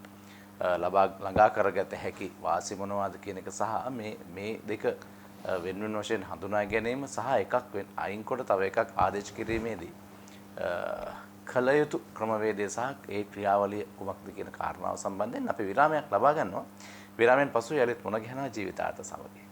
ළඟා කරගත හැකි වාසි මොනවාද කියන එක සහ මේ දෙක වෙන වශයෙන් හඳුනා ගැනීම සහ එකක් අයින් කොට තව එකක් ආදේශ කිරීමේදී කළ යුතු ක්‍රමවේදය සහ ඒ ක්‍රියාවලිය කුමක්ද කියන කාරණාව සම්බන්ධයෙන් අපි විරාමයක් ලබා ගන්නවා. විරාමයෙන් පසු යලිත් මුණ ගැහෙනවා ජීවිතාර්ථ සමග.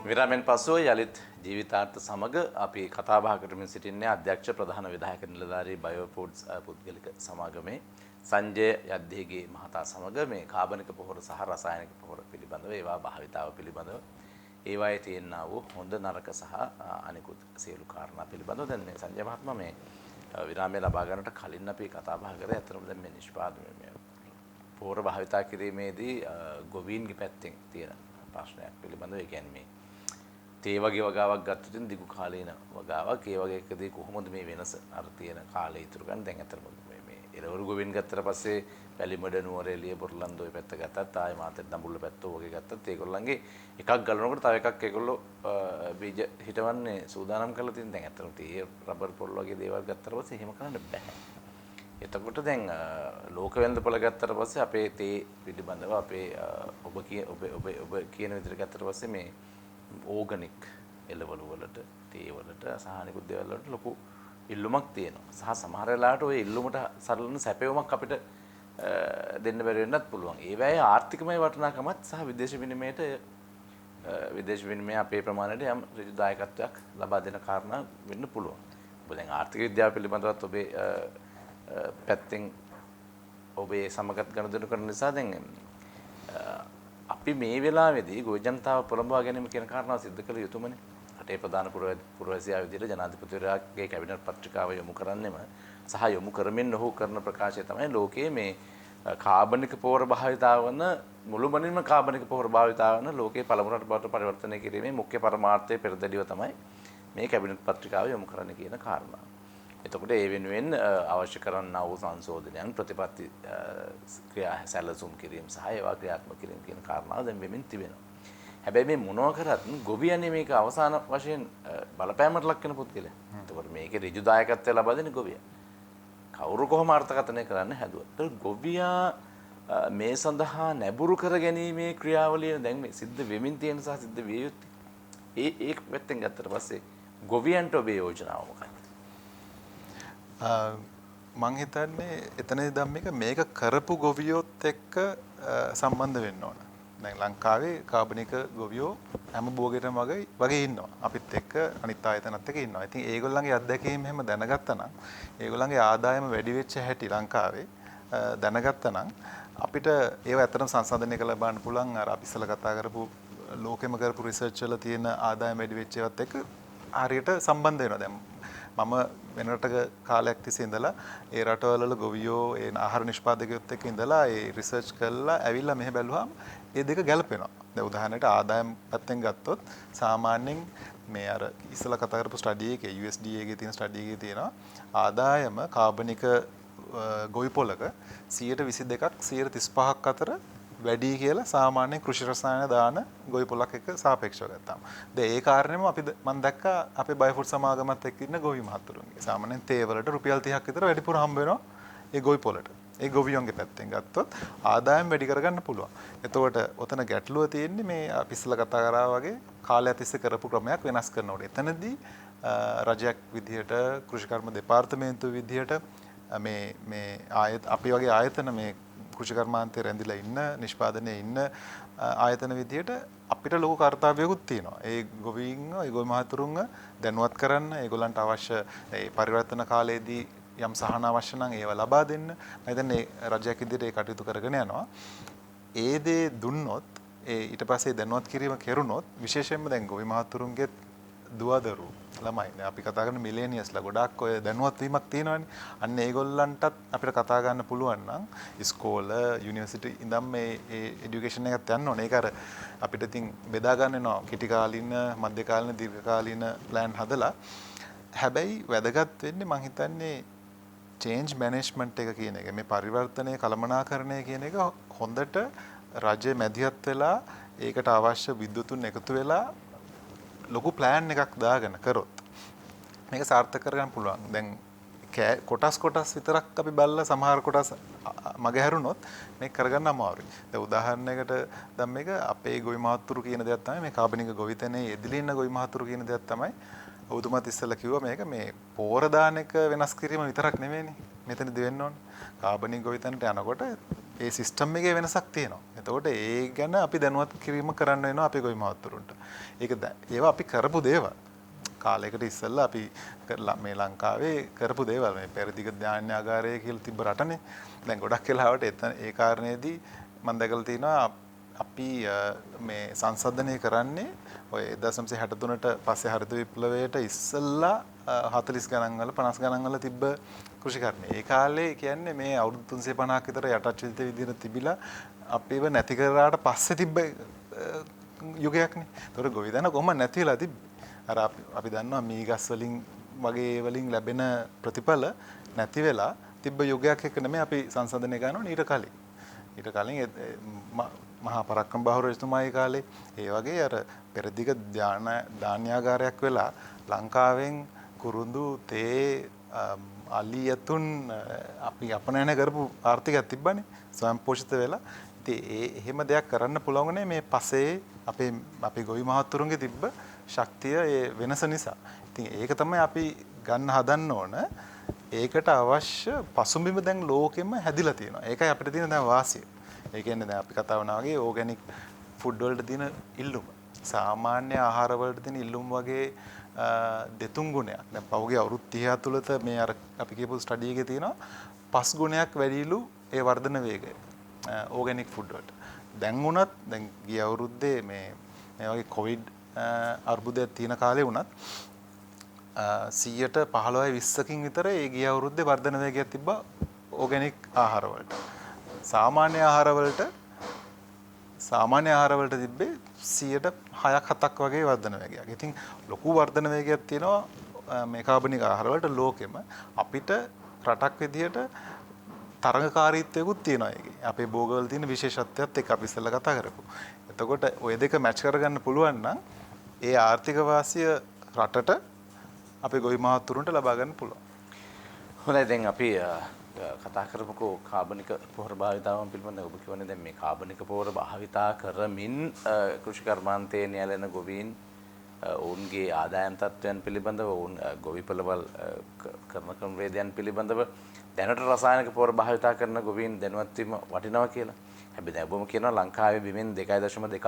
විරාමෙන් පසුව යලිත් ජීවිතාර්ථ සමග අපි කතා බහ කරමින් සිටින්නේ අධ්‍යක්ෂ ප්‍රධාන විධායක නිලධාරී බයෝෆුඩ්ස් පුද්ගලික සමාගමේ සංජය යද්දේගේ මහතා සමග මේ කාබනික පොහොර සහ රසායනික පොහොර පිළිබඳව ඒවා භාවිතාව පිළිබඳව ඒවායේ තියෙනා වූ හොඳ නරක සහ අනිකුත් සියලු කාරණා පිළිබඳව දැන් මේ සංජය මහත්මයා මේ විරාමය ලබා ගන්නට කලින් අපි කතා බහ කරේ අතරම දැන් මේ නිෂ්පාදනය මේ පොහොර භාවිතා කිරීමේදී ගොවීන්ගේ පැත්තෙන් තියෙන ප්‍රශ්නයක් පිළිබඳව ඒ කියන්නේ මේ තේ වගේ වගාවක් ගත්තොත් දිගු කාලීන වගාවක් ඒ වගේ එකදී කොහොමද මේ වෙනස අර තියෙන කාලය ඉතුරු ගන්න දැන් අතර මේ එළවලු ගොවින් ගත්තට පස්සේ වැලිමඩ නුවර එළිය බොරලන්දෝ ඔය පැත්ත ගත්තත් ආයෙ මාතර දඹුල්ල පැත්ත වගේ ගත්තත් ඒගොල්ලන්ගේ එකක් ගලනකොට තව එකක් ඒගොල්ලෝ බීජ හිටවන්නේ සූදානම් කරලා තියෙන දැන් අතර තේ රබර් පොල් වගේ දේවල් ගත්තට පස්සේ එහෙම කරන්න බෑ. එතකොට දැන් ලෝක වෙළඳපොළ ගත්තට පස්සේ අපේ තේ පිළිබඳව අපේ ඔබ කියන විදිහට ගත්තට පස්සේ මේ ඕගනික් එළවලු වලට තේ වලට සහ අනිකුත් දේවල් වලට ලොකු ඉල්ලුමක් තියෙනවා. සහ සමහර වෙලාවට ওই ඉල්ලුමට සරලන සැපයුමක් අපිට දෙන්න බැරි වෙන්නත් පුළුවන්. ඒ වෙලාවේ ආර්ථිකමය වටිනාකමත් සහ විදේශ විනිමයට විදේශ විනිමය අපේ ප්‍රමාණයට යම් ඍජු දායකත්වයක් ලබා දෙන කාරණා වෙන්න පුළුවන්. දැන් ආර්ථික විද්‍යාව පිළිබඳවත් ඔබේ පැත්තෙන් ඔබේ සමගත් ගනුදෙනු කරන නිසා දැන් අපි මේ වෙලාවේදී ගොවි ජනතාව පොළඹවා ගැනීම කියන කාරණාව සිද්ධ කළ යුතුමනේ. රටේ ප්‍රධාන පුරවැසියා විදිහට ජනාධිපතිවරයාගේ කැබිනට් පත්‍රිකාව යොමු කරන්නෙම සහ යොමු කරමින් ඔහු කරන ප්‍රකාශය තමයි ලෝකයේ මේ කාබනික පොහොර භාවිතා වන මුළුමනින්ම කාබනික පොහොර භාවිතා වන ලෝකයේ පළමු රට බවට පරිවර්තනය කිරීමේ මුඛ්‍ය පරමාර්ථය පෙරදැඩිව තමයි මේ කැබිනට් පත්‍රිකාව යොමු කරන්න කියන කාරණා. එතකොට ඒ වෙනුවෙන් අවශ්‍ය කරන්නා වූ සංශෝධනයන් ප්‍රතිපත්ති ක්‍රියා සැලසුම් කිරීම සහ ඒවා ක්‍රියාත්මක කිරීම කියන කාරණාව දැන් වෙමින් තිබෙනවා. හැබැයි මේ මොනවා කරත් ගොවියනේ මේක අවසාන වශයෙන් බලපෑමට ලක් වෙන පුද්ගලයා. එතකොට මේකේ ඍජු දායකත්වය ලබා දෙන්නේ ගොවියා. කවුරු කොහොම අර්ථකථනය කරන්න හැදුවත්. ගොවියා මේ සඳහා නැඹුරු කර ගැනීමේ ක්‍රියාවලිය දැන් මේ සිද්ධ වෙමින් තියෙන සහ සිද්ධ විය යුත්තේ. ඒ පැත්තෙන් ගත්තට පස්සේ ගොවියන්ට ඔබේ යෝජනාව මොකක්ද?
මං හිතන්නේ එතනදී ධම්මික මේක කරපු ගොවියොත් එක්ක සම්බන්ධ වෙන්න ඕන. දැන් ලංකාවේ කාබනික ගොවියෝ හැම භෝගෙටම වගේ ඉන්නවා. අපිත් එක්ක අනිත් ආයතනත් එක්ක ඉන්නවා. ඉතින් ඒගොල්ලන්ගේ අත්දැකීම් එහෙම දැනගත්තා නම් ඒගොල්ලන්ගේ ආදායම වැඩි වෙච්ච හැටි ලංකාවේ දැනගත්තා නම් අපිට ඒව ඇත්තටම සංසන්දනය කරලා බලන්න පුළුවන්. අර අපි ඉස්සෙල්ලා කතා කරපු ලෝකෙම කරපු රිසර්ච් වල තියෙන ආදායම වැඩි වෙච්ච ඒවත් එක්ක හරියට සම්බන්ධ වෙනවා. දැන් මම වෙන රටක කාලයක් තිස්සේ ඉඳලා ඒ රටවල ගොවියෝ ඒ ආහාර නිෂ්පාදකයොත් එක්ක ඉඳලා ඒ රිසර්ච් කරලා ඇවිල්ලා මෙහෙ බැලුවාම ඒ දෙක ගැලපෙනවා. දැන් උදාහරණයට ආදායම් පැත්තෙන් ගත්තොත් සාමාන්‍යයෙන් මේ අර ඉස්සලා කතා කරපු ස්ටඩි එකේ USDA එකේ තියෙන ස්ටඩි එකේ තියෙනවා ආදායම කාබනික ගොවි පොලක 122ක් 135ක් අතර වැඩි කියලා සාමාන්‍ය කෘෂි රසායන දාන ගොවි පොලක් එක්ක සාපේක්ෂව ගත්තාම. දැන් ඒ කාරණේම මම දැක්කා අපේ බයෆුඩ් සමාගමත් එක්ක ඉන්න ගොවි මහතුරුන්ගේ. සාමාන්‍යයෙන් තේ වලට රුපියල් 30ක් විතර වැඩිපුර හම්බ වෙනවා ඒ ගොවි පොලට. ඒ ගොවියන්ගේ පැත්තෙන් ගත්තොත් ආදායම් වැඩි කරගන්න පුළුවන්. එතකොට ඔතන ගැටලුව තියෙන්නේ මේ අපි ඉස්සෙල්ලා කතා කරා වගේ කාලය තිස්සේ කරපු ක්‍රමයක් වෙනස් කරනකොට. එතනදී රජයක් විදියට කෘෂිකර්ම දෙපාර්තමේන්තුව විදියට මේ අපි වගේ ආයතන මේ කෘෂි කර්මාන්තයේ රැඳිලා ඉන්න නිෂ්පාදනයේ ඉන්න ආයතන විදියට අපිට ලොකු කාර්යභාරයක් තියෙනවා. ඒ ගොවීන්ව, ඒ ගොවි මහතුරුන්ව දැනුවත් කරන්න, ඒගොල්ලන්ට අවශ්‍ය ඒ පරිවර්තන කාලයේදී යම් සහන අවශ්‍ය නම් ඒව ලබා දෙන්න. මම හිතන්නේ රජයක් විදියට ඒ කටයුතු කරගෙන යනවා. ඒ දේ දුන්නොත්, ඒ ඊට පස්සේ දැනුවත් කිරීම කෙරුණොත් විශේෂයෙන්ම දැන් ගොවි මහතුරුන්ගේ දුවදරු ළමයි. දැන් අපි කතා කරන මිලේනියස්ලා ගොඩාක් ඔය දැනුවත් වීමක් තියෙනවානේ. අන්න ඒගොල්ලන්ටත් අපිට කතා ගන්න පුළුවන් නම් ඉස්කෝල, යුනිවර්සිටි ඉඳන් මේ এডুকেෂන් එකත් යන්න ඕනේ. ඒක අර අපිට ඉතින් බෙදා ගන්න වෙනවා. කෙටි කාලින, මධ්‍ය කාලින, දීර්ඝ කාලින ප්ලෑන් හදලා. හැබැයි වැදගත් වෙන්නේ මං හිතන්නේ චේන්ජ් මැනේජ්මන්ට් එක කියන එක. මේ පරිවර්තනයේ කළමනාකරණය කියන එක හොඳට රජයේ මැදිහත් වෙලා ඒකට අවශ්‍ය විද්‍යුතුන් එකතු වෙලා ලොකු ප්ලෑන් එකක් දාගෙන කරොත් මේක සාර්ථක කරගන්න පුළුවන්. දැන් කොටස් විතරක් අපි බලලා සමහර කොටස් මගේ හැරුණොත් මේක කරගන්න අමාරුයි. දැන් උදාහරණයකට දැන් මේක අපේ ගොවි මහතුරු කියන දෙයක් තමයි මේ කාබනික ගොවිතැනේ යෙදලා ඉන්න ගොවි මහතුරු කියන දෙයක් තමයි ඔබතුමාත් ඉස්සෙල්ලා කිව්වා මේක මේ පෝර දාන එක වෙනස් කිරීම විතරක් නෙමෙයිනේ. මෙතනදී වෙන්න ඕනේ. කාබනික ගොවිතැනට යනකොට ඒ සිස්ටම් එකේ වෙනසක් තියෙනවා. එතකොට ඒ ගැන අපි දැනුවත් කිරීම කරන්න වෙනවා අපේ ගොවි මහතුරුන්ට. ඒවා අපි කරපු දේවල්. කාලයකට ඉස්සෙල්ලා අපි මේ ලංකාවේ කරපු දේවල් මේ පෙරදිග ධාන්‍යාගාරය කියලා තිබ්බ රටනේ. දැන් ගොඩක් වෙලාවට ඒ කාරණේදී මම දැකලා තියෙනවා අපි මේ සංසන්දනය කරන්නේ ඔය 1963ට පස්සේ හරිත විප්ලවයට ඉස්සෙල්ලා 40 ගණන් වල 50 ගණන් වල තිබ්බ කෘෂිකර්මය. ඒ කාලේ කියන්නේ මේ අවුරුදු 350ක් විතර යටච්චිත විදිහට තිබිලා අපිව නැති කරාට පස්සේ තිබ්බ යුගයක්නේ. ඒතකොට ගොවිතැන කොහොම නැති වෙලා තිබ්බේ? අර අපි දන්නවා මීගස් වලින් වගේ වලින් ලැබෙන ප්‍රතිඵල නැති වෙලා තිබ්බ යුගයක් එක නෙමෙයි අපි සංසන්දනය කරනවා ඊට කලින්. ඊට කලින් මහා පරක්කම් බාහු රජතුමාගේ කාලේ ඒ වගේ අර පෙරදිග ධාන්‍යාගාරයක් වෙලා ලංකාවෙන් කුරුඳු තේ අලි යතුන් අපි අපනයන කරපු ආර්ථිකයක් තිබ්බනේ ස්වයං පෝෂිත වෙලා. ඉතින් එහෙම දෙයක් කරන්න පුළුවන්නේ මේ පසේ අපේ ගොවි මහතුරුන්ගේ තිබ්බ ශක්තිය ඒ වෙනස නිසා. ඉතින් ඒක තමයි අපි ගන්න හදන්න ඕන. ඒකට අවශ්‍ය පසුබිම දැන් ලෝකෙම හැදිලා තියෙනවා. ඒකයි අපිට තියෙන දැන් වාසිය. ඒ කියන්නේ දැන් අපි කතා වුණා වගේ ඕගැනික් ෆුඩ් වලට තියෙන ඉල්ලුම. සාමාන්‍ය ආහාරවලට තියෙන ඉල්ලුම් වගේ දෙතුන් ගුණයක්. දැන් පහුගිය අවුරුදු 30 ඇතුළත මේ අර අපි කියපු ස්ටඩි එකේ තියෙනවා 5 ගුණයක් වැඩිලු ඒ වර්ධන වේගය. ඕගැනික් ෆුඩ් වලට. දැන් වුණත් දැන් ගිය අවුරුද්දේ මේ වගේ කොවිඩ් අර්බුදයක් තියෙන කාලේ වුණත් 15%යි 20කින් විතර ඒ ගිය අවුරුද්දේ වර්ධන වේගයක් තිබ්බා ඕගැනික් ආහාර වලට. සාමාන්‍ය ආහාර වලට තිබ්බේ 6%ක් 7ක් වගේ වර්ධන වේගයක්. ඉතින් ලොකු වර්ධන වේගයක් තියෙනවා මේ කාබනික ආහාර වලට ලෝකෙම. අපිට රටක් විදියට තරඟකාරීත්වයකුත් තියෙනවා ඒකේ. අපේ භෝගවල තියෙන විශේෂත්වයත් එක්ක අපි ඉස්සෙල්ලා කතා කරපු. එතකොට ওই දෙක මැච් කරගන්න පුළුවන් නම් ඒ ආර්ථික වාසිය රටට අපේ ගොවි මහත්තුරුන්ට ලබා ගන්න පුළුවන්.
හොඳයි දැන් අපි කතා කරමුකෝ කාබනික පොහොර භාවිතාවන් පිළිබඳව. ඔබ කියවනේ දැන් මේ කාබනික පොහොර භාවිතා කරමින් කෘෂි කර්මාන්තයේ නියැලෙන ගොවීන් ඔවුන්ගේ ආදායම් තත්ත්වයන් පිළිබඳව ඔවුන් ගොවිපළවල් කරන ක්‍රමවේදයන් පිළිබඳව දැනට රසායනික පොහොර භාවිතා කරන ගොවීන් දැනුවත් වීම වටිනවා කියලා. හැබැයි දැන් ඔබම කියනවා ලංකාවේ බිමෙන් 2.2ක්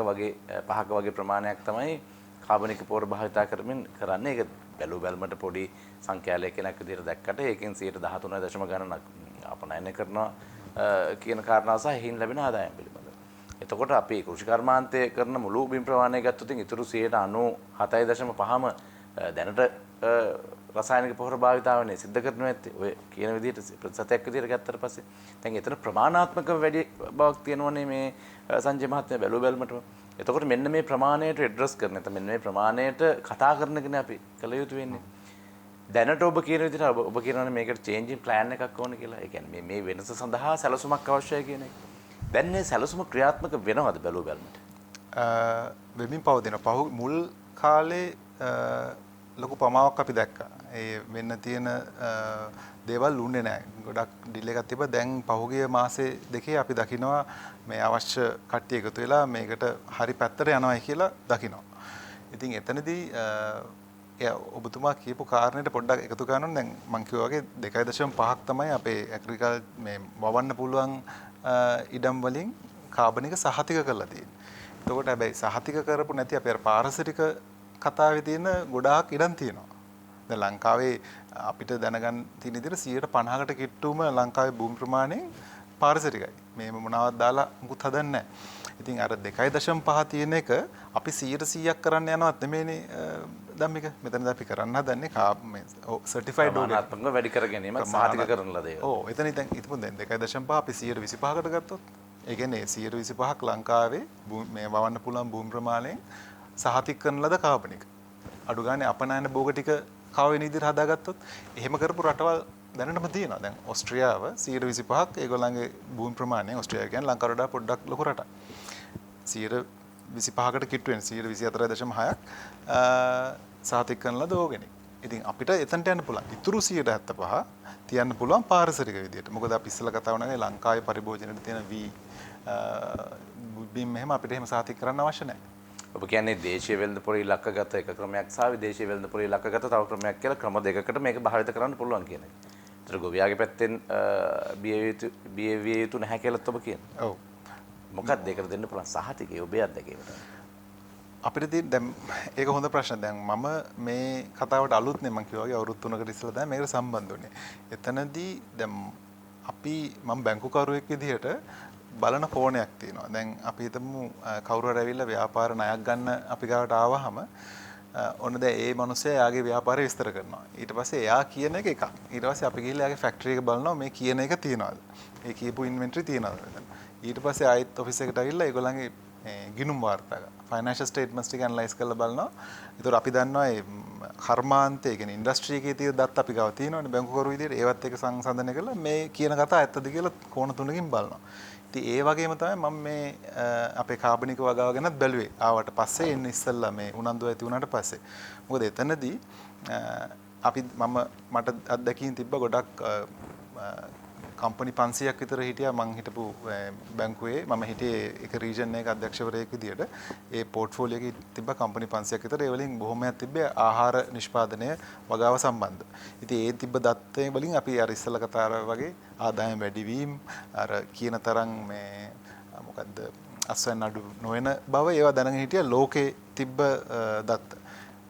වගේ 5ක වගේ ප්‍රමාණයක් තමයි කාබනික පොහොර භාවිතා කරමින් කරන්නේ. ඒක බැලු බැලමට පොඩි සංඛ්‍යාලයක් කෙනෙක් විදිහට දැක්කට ඒකෙන් 13.0 ගණනක් අපනයනය කරනවා කියන කාරණාව සහ එහින් ලැබෙන ආදායම් පිළිබඳව. එතකොට අපි කෘෂි කර්මාන්තය කරන මුළු බිම් ප්‍රමාණය ගත්තොත් ඉතුරු 97.5ම දැනට රසායනික පොහොර භාවිතාවනේ සිද්ධ කරනවා ඇත්තේ. ඔය කියන විදිහට ප්‍රතිශතයක් විදිහට ගත්තට පස්සේ දැන් එතන ප්‍රමාණාත්මක වැඩි බවක් තියෙනවනේ මේ සංජය මහත්මයා බැලු බැලමට. එතකොට මෙන්න මේ ප්‍රමාණයට ඇඩ්‍රස් කරන නැත්නම් මෙන්න මේ ප්‍රමාණයට කතා කරන කෙනේ අපි කළ යුතු වෙන්නේ. දැනට ඔබ කියන විදිහට ඔබ කියනවානේ මේකට චේන්ජින් ප්ලෑන් එකක් ඕන කියලා. ඒ කියන්නේ මේ වෙනස සඳහා සැලසුමක් අවශ්‍යයි කියන එක. දැන් මේ සැලසුම ක්‍රියාත්මක වෙනවද බැලු බැලමට?
වෙමින් පවතින මුල් කාලේ ලොකු පමාවක් අපි දැක්කා. ඒ වෙන්න තියෙන දේවල් උන්නේ නැහැ. ගොඩක් ඩිලේ එකක් තිබ්බා. දැන් පහුගිය මාසේ දෙකේ අපි දකිනවා මේ අවශ්‍ය කට්ටිය එකතු වෙලා මේකට හරි පැත්තට යනවායි කියලා දකිනවා. ඉතින් එතනදී ඔබතුමා කියපු කාරණේට පොඩ්ඩක් එකතු කරනවා. දැන් මම කිව්වා වගේ 2.5ක් තමයි අපේ ඇග්‍රිකල් මේ වවන්න පුළුවන් ඉඩම් වලින් කාබනික සහතික කරලා තියෙන්නේ. එතකොට හැබැයි සහතික කරපු නැති අපේ පාරිසරික කතාවේ තියෙන ගොඩාක් ඉඩම් තියෙනවා. දැන් ලංකාවේ අපිට දැනගන්න තියෙන විදිහට 50%කට කිට්ටුම ලංකාවේ භූමි ප්‍රමාණයෙන් පාරිසරිකයි. මේ මොනවද දාලා මුකුත් හදන්නේ නැහැ. ඉතින් අර 2.5 තියෙන එක අපි 100%ක් කරන්න යනවත් නෙමෙයිනේ ධම්මික. මෙතනද අපි කරන්න හදන්නේ මේ සර්ටිෆයිඩ්
ප්‍රමාණාත්මකව වැඩි කර ගැනීමත් සහතික කරන ලද ඒවා.
ඔව් එතන දැන් ඉතින් දැන් 2.5 අපි 125කට ගත්තොත් ඒ කියන්නේ 125ක් ලංකාවේ මේ වවන්න පුළුවන් භූමි ප්‍රමාණයෙන් සහතික කරන ලද කාබනික. අඩු ගානේ අපනයන භෝග ටික කවෙන විදිහට හදාගත්තොත් එහෙම කරපු රටවල් දැනටම තියෙනවා. දැන් ඕස්ට්‍රියාව 125ක් ඒගොල්ලන්ගේ භූමි ප්‍රමාණය ඕස්ට්‍රියාව කියන්නේ ලංකාවට වඩා පොඩ්ඩක් ලොකු රටක්. 125කට කිට්ටු වෙන 124.6ක් සහතික කරන ලද ඕගැනික්. ඉතින් අපිට එතනට යන්න පුළුවන්. ඉතුරු 175 තියන්න පුළුවන් පාරිසරික විදියට. මොකද අපි ඉස්සෙල්ලා කතා වුණානේ ලංකාවේ පරිභෝජනයේ තියෙන බීම් මෙහෙම අපිට එහෙම සහතික කරන්න අවශ්‍ය නැහැ.
ඔබ කියන්නේ දේශීය වෙළඳ පොළ ඉලක්කගත එක ක්‍රමයක් සහ විදේශීය වෙළඳ පොළ ඉලක්කගත තව ක්‍රමයක් කියලා ක්‍රම දෙකකට මේක භාවිත කරන්න පුළුවන් කියන එක. ඒතර ගොවියාගේ පැත්තෙන් බිය යුතු නැහැ කියලාත් ඔබ කියන්නේ.
ඔව්.
මොකක්ද ඒකට දෙන්න පුළුවන් සහතිකය ඔබේ අත්දැකීමට?
අපිට දැන් ඒක හොඳ ප්‍රශ්න. දැන් මම මේ කතාවට අලුත් නේ. මම කිව්වා වගේ අවුරුදු 3කට ඉස්සෙල්ලා තමයි මේකට සම්බන්ධ වුනේ. එතනදී දැන් මම බැංකුකරුවෙක් විදිහට බලන කෝණයක් තියෙනවා. දැන් අපි හිතමු කවුරු හරි ඇවිල්ලා ව්‍යාපාර ණයක් ගන්න අපි ගාවට ආවහම ඔන්න දැන් ඒ මිනිස්සයා යාගේ ව්‍යාපාරය විස්තර කරනවා. ඊට පස්සේ එයා කියන එක එකක්. ඊට පස්සේ අපි ගිහලා යාගේ ෆැක්ටරි එක බලනවා මේ කියන එක තියනවාද? ඒ කියපු ඉන්වෙන්ටරි තියනවාද? ඊට පස්සේ ආයෙත් ඔෆිස් එකට ඇවිල්ලා ඒගොල්ලන්ගේ ගිණුම් වාර්තා ෆයිනෑන්ෂල් ස්ටේට්මන්ට්ස් ටික ඇනලයිස් කරලා බලනවා. ඒතකොට අපි දන්නවා මේ කර්මාන්තයේ කියන්නේ ඉන්ඩස්ට්‍රි එකේ තියෙන දත් අපි ගාව තියෙනවානේ බැංකුකරු විදිහට ඒවත් එක සංසන්දනය කරලා මේ කියන කතාව ඇත්තද කියලා කෝණ තුනකින් බලනවා. ඉතින් ඒ වගේම තමයි මම මේ අපේ කාබනික වගාව ගැනත් බැලුවේ. ආවට පස්සේ එන්න ඉස්සෙල්ලා මේ උනන්දු ඇති වුණාට පස්සේ. මොකද එතනදී මට අත්දැකීම් තිබ්බ ගොඩක් කම්පනි 500ක් විතර හිටියා. මං හිටපු බැංකුවේ මම හිටියේ එක රීජන් එකක අධ්‍යක්ෂවරයෙක් විදියට. ඒ පෝර්ට්ෆෝලියෝ එකේ තිබ්බ කම්පනි 500ක් විතර. ඒ වලින් බොහොමයක් තිබ්බේ ආහාර නිෂ්පාදනය වගාව සම්බන්ධ. ඉතින් ඒ තිබ්බ දත්තේ වලින් අපි අර ඉස්සෙල්ලා කතා කරා වගේ ආදායම් වැඩිවීම අර කියන තරම් මේ මොකද්ද අස්වැන්න අඩු නොවන බව ඒවා දැනගෙන හිටිය ලෝකේ තිබ්බ දත්ත.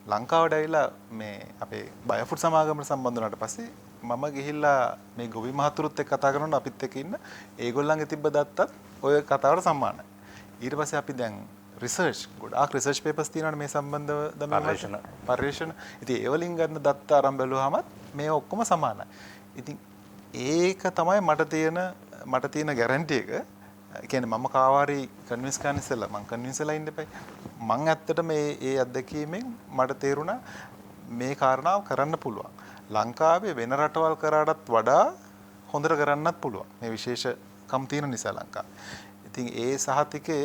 ලංකාවට ඇවිල්ලා මේ අපේ බයෆුඩ් සමාගමට සම්බන්ධ වුණාට පස්සේ මම ගිහිල්ලා මේ ගොවි මහතුරුත් එක්ක කතා කරනකොට අපිත් එක්ක ඉන්න ඒගොල්ලන්ගේ තිබ්බ දත්තත් ඔය කතාවට සමානයි. ඊට පස්සේ අපි දැන් රිසර්ච් ගොඩාක් රිසර්ච් පේපර්ස් තියෙනවානේ මේ සම්බන්ධව පර්යේෂණ. ඉතින් ඒ වලින් ගන්න දත්ත අරන් බැලුවාමත් මේ ඔක්කොම සමානයි. ඉතින් ඒක තමයි මට තියෙන ගැරන්ටි එක. කියන්නේ මම කාවාරි කන්වින්ස් කරන්න ඉස්සෙල්ලා මම කන්වින්ස් වෙලා ඉන්න එපයි. මම ඇත්තටම ඒ අත්දැකීමෙන් මට තේරුණා මේ කාරණාව කරන්න පුළුවන්. ලංකාවේ වෙන රටවල් කරාටත් වඩා හොඳට කරන්නත් පුළුවන්. මේ විශේෂකම් තියෙන නිසා ලංකාවේ. ඉතින් ඒ සහතිකය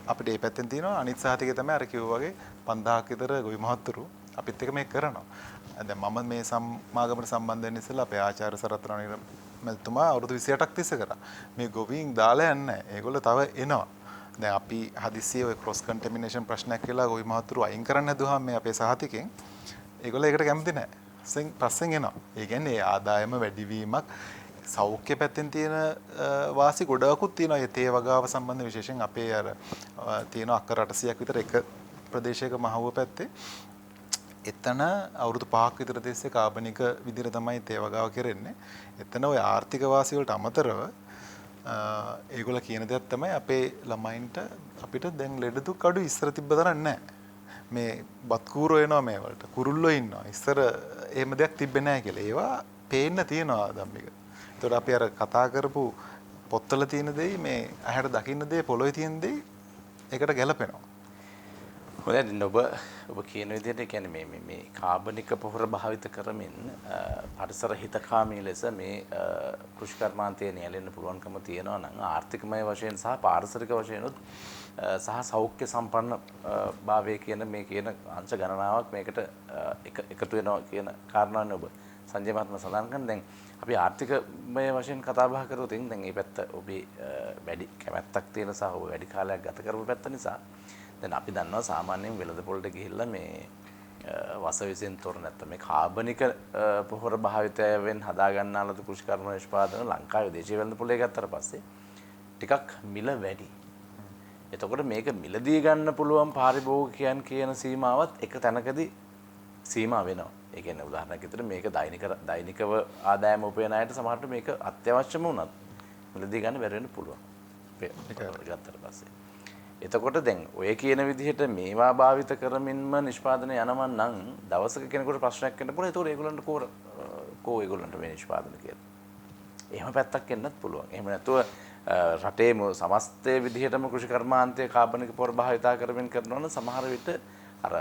අපිට මේ පැත්තෙන් තියෙනවා. අනිත් සහතිකය තමයි අර කිව්වා වගේ 5000ක් විතර ගොවි මහත්තුරු අපිත් එක මේක කරනවා. දැන් මම මේ සමාගමට සම්බන්ධ වෙන්න ඉස්සෙල්ලා අපේ ආචාර්ය සරත් රණවීර මැතිතුමා අවුරුදු 28ක් තිස්සේ කරා. මේ ගොවීන් දාලා යන්නේ නැහැ. ඒගොල්ලෝ තව එනවා. දැන් අපි හදිස්සියේ ඔය ක්‍රොස් කන්ටැමිනේෂන් ප්‍රශ්නයක් කියලා ගොවි මහත්තුරු අයින් කරන්න හදුවාම මේ අපේ සහතිකෙන් ඒගොල්ලෝ ඒකට කැමති නැහැ. පස්සෙන් එනවා. ඒ කියන්නේ ආදායම වැඩිවීමක් සෞඛ්‍ය පැත්තෙන් තියෙන වාසි ගොඩාකුත් තියෙනවා. ඒ තේ වගාව සම්බන්ධ විශේෂයෙන් අපේ අර තියෙන අක්කර 800ක් විතර එක ප්‍රදේශයක මහවුව පැත්තේ එතන අවුරුදු 5ක් විතර තිස්සේ කාබනික විදිහට තමයි තේ වගාව කරන්නේ. එතන ওই ආර්ථික වාසි වලට අමතරව ඒගොල්ලෝ කියන දෙයක් තමයි අපේ ළමයින්ට අපිට දැන් ලෙඩ දුක් අඩු ඉස්සර තිබ්බ තරම් නැහැ. මේ බත් කූරෝ එනවා මේ වලට. කුරුල්ලෝ ඉන්නවා. ඉස්සර එහෙම දෙයක් තිබ්බේ නැහැ කියලා. ඒවා පේන්න තියෙනවා ධම්මික. ඒතකොට අපි අර කතා කරපු පොත්වල තියෙන දෙයි මේ ඇහැට දකින්න දෙයි පොළොවේ තියෙන දෙයි ඒකට ගැලපෙනවා.
හොඳයි ඔබ කියන විදිහට කියන්නේ මේ කාබනික පොහොර භාවිත කරමින් පරිසර හිතකාමී ලෙස මේ කෘෂිකර්මාන්තය නියැලෙන්න පුළුවන්කම තියෙනවා නම් ආර්ථිකමය වශයෙන් සහ පාරිසරික වශයෙන් සහ සෞඛ්‍ය සම්පන්න භාවය කියන මේ කියන අංශ ගණනාවක් මේකට එකතු වෙනවා කියන කාරණාවනේ ඔබ සංජය මහත්මයා සඳහන් කරන. දැන් අපි ආර්ථිකමය වශයෙන් කතා බහ කරොත් දැන් මේ පැත්ත ඔබේ වැඩි කැමැත්තක් තියෙන සහ ඔබ වැඩි කාලයක් ගත කරපු පැත්ත නිසා දැන් අපි දන්නවා සාමාන්‍යයෙන් වෙළඳපොළට ගිහිල්ලා මේ වසවිසෙන් තොර නැත්නම් මේ කාබනික පොහොර භාවිතයෙන් හදා ගන්නා ලද කෘෂිකර්ම නිෂ්පාදන ලංකාවේ දේශීය වෙළඳපොළේ ගත්තට පස්සේ ටිකක් මිල වැඩි. එතකොට මේක මිලදී ගන්න පුළුවන් පාරිභෝගිකයන් කියන සීමාවත් එක තැනකදී සීමා වෙනවා. ඒ කියන්නේ උදාහරණයක් විදිහට මේක දෛනිකව ආදායම උපයන අයට සමහරට මේක අත්‍යවශ්‍යම වුණත් මිලදී ගන්න බැරි වෙන්න පුළුවන්. ගත්තට පස්සේ එතකොට දැන් ඔය කියන විදිහට මේවා භාවිත කරමින්ම නිෂ්පාදනය යනවා නම් දවසක කෙනෙකුට ප්‍රශ්නයක් වෙන්න පුළුවන්. ඒතකොට ඒගොල්ලන්ට කෝ ඒගොල්ලන්ට මේ නිෂ්පාදනය කියලා. එහෙම පැත්තක් එන්නත් පුළුවන්. එහෙම නැතුව රටේම සමස්තය විදිහටම කෘෂිකර්මාන්තයේ කාබනික පොහොර භාවිතා කරමින් කරනවා නම් සමහර විට අර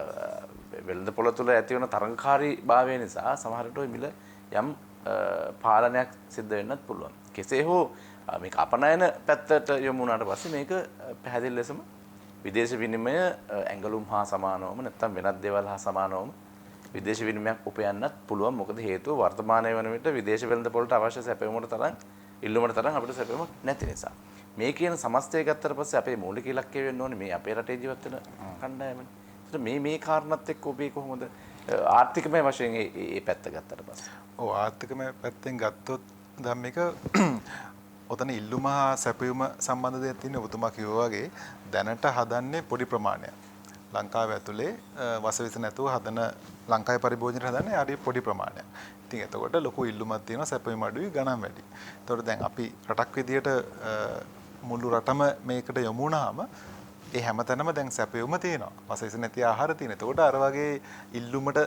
වෙළඳපොළ තුළ ඇති වෙන තරංකාරී භාවය නිසා සමහර විට ඔය මිල යම් පාලනයක් සිද්ධ වෙන්නත් පුළුවන්. කෙසේ හෝ මේක අපනයන පැත්තට යොමු වුණාට පස්සේ මේක පැහැදිලි ලෙසම විදේශ විනිමය ඇඟලුම් හා සමානවම නැත්නම් වෙනත් දේවල් හා සමානවම විදේශ විනිමයක් උපයන්නත් පුළුවන්. මොකද හේතුව වර්තමානයේ වන විට විදේශ වෙළඳපොළට අවශ්‍ය සැපයුමට තරම් ඉල්ලුමට තරම් අපිට සැපයුමක් නැති නිසා. මේ කියන සමස්තය ගත්තට පස්සේ අපේ මූලික ඉලක්කය වෙන්න ඕනේ මේ අපේ රටේ ජීවත් වෙන කණ්ඩායමනේ. ඒත් මේ කාරණාත් එක්ක ඔබේ කොහොමද ආර්ථිකමය වශයෙන් මේ පැත්ත ගත්තට පස්සේ?
ඔව් ආර්ථිකමය පැත්තෙන් ගත්තොත් ධම්මික ඔතන ඉල්ලුම හා සැපයුම සම්බන්ධ දෙයක් තියෙනවා. ඔබතුමා කිව්වා වගේ දැනට හදන්නේ පොඩි ප්‍රමාණයක්. ලංකාව ඇතුලේ වසවිස නැතුව හදන ලංකාවේ පරිභෝජනයට හදන්නේ හරි පොඩි ප්‍රමාණයක්. ඉතින් එතකොට ලොකු ඉල්ලුමක් තියෙනවා සැපයුම අඩුයි ගණන් වැඩි. එතකොට දැන් අපි රටක් විදියට මුළු රටම මේකට යොමු වුණාම ඒ හැමතැනම දැන් සැපයුම තියෙනවා. වසවිස නැති ආහාර තියෙනවා. එතකොට අර වගේ ඉල්ලුමට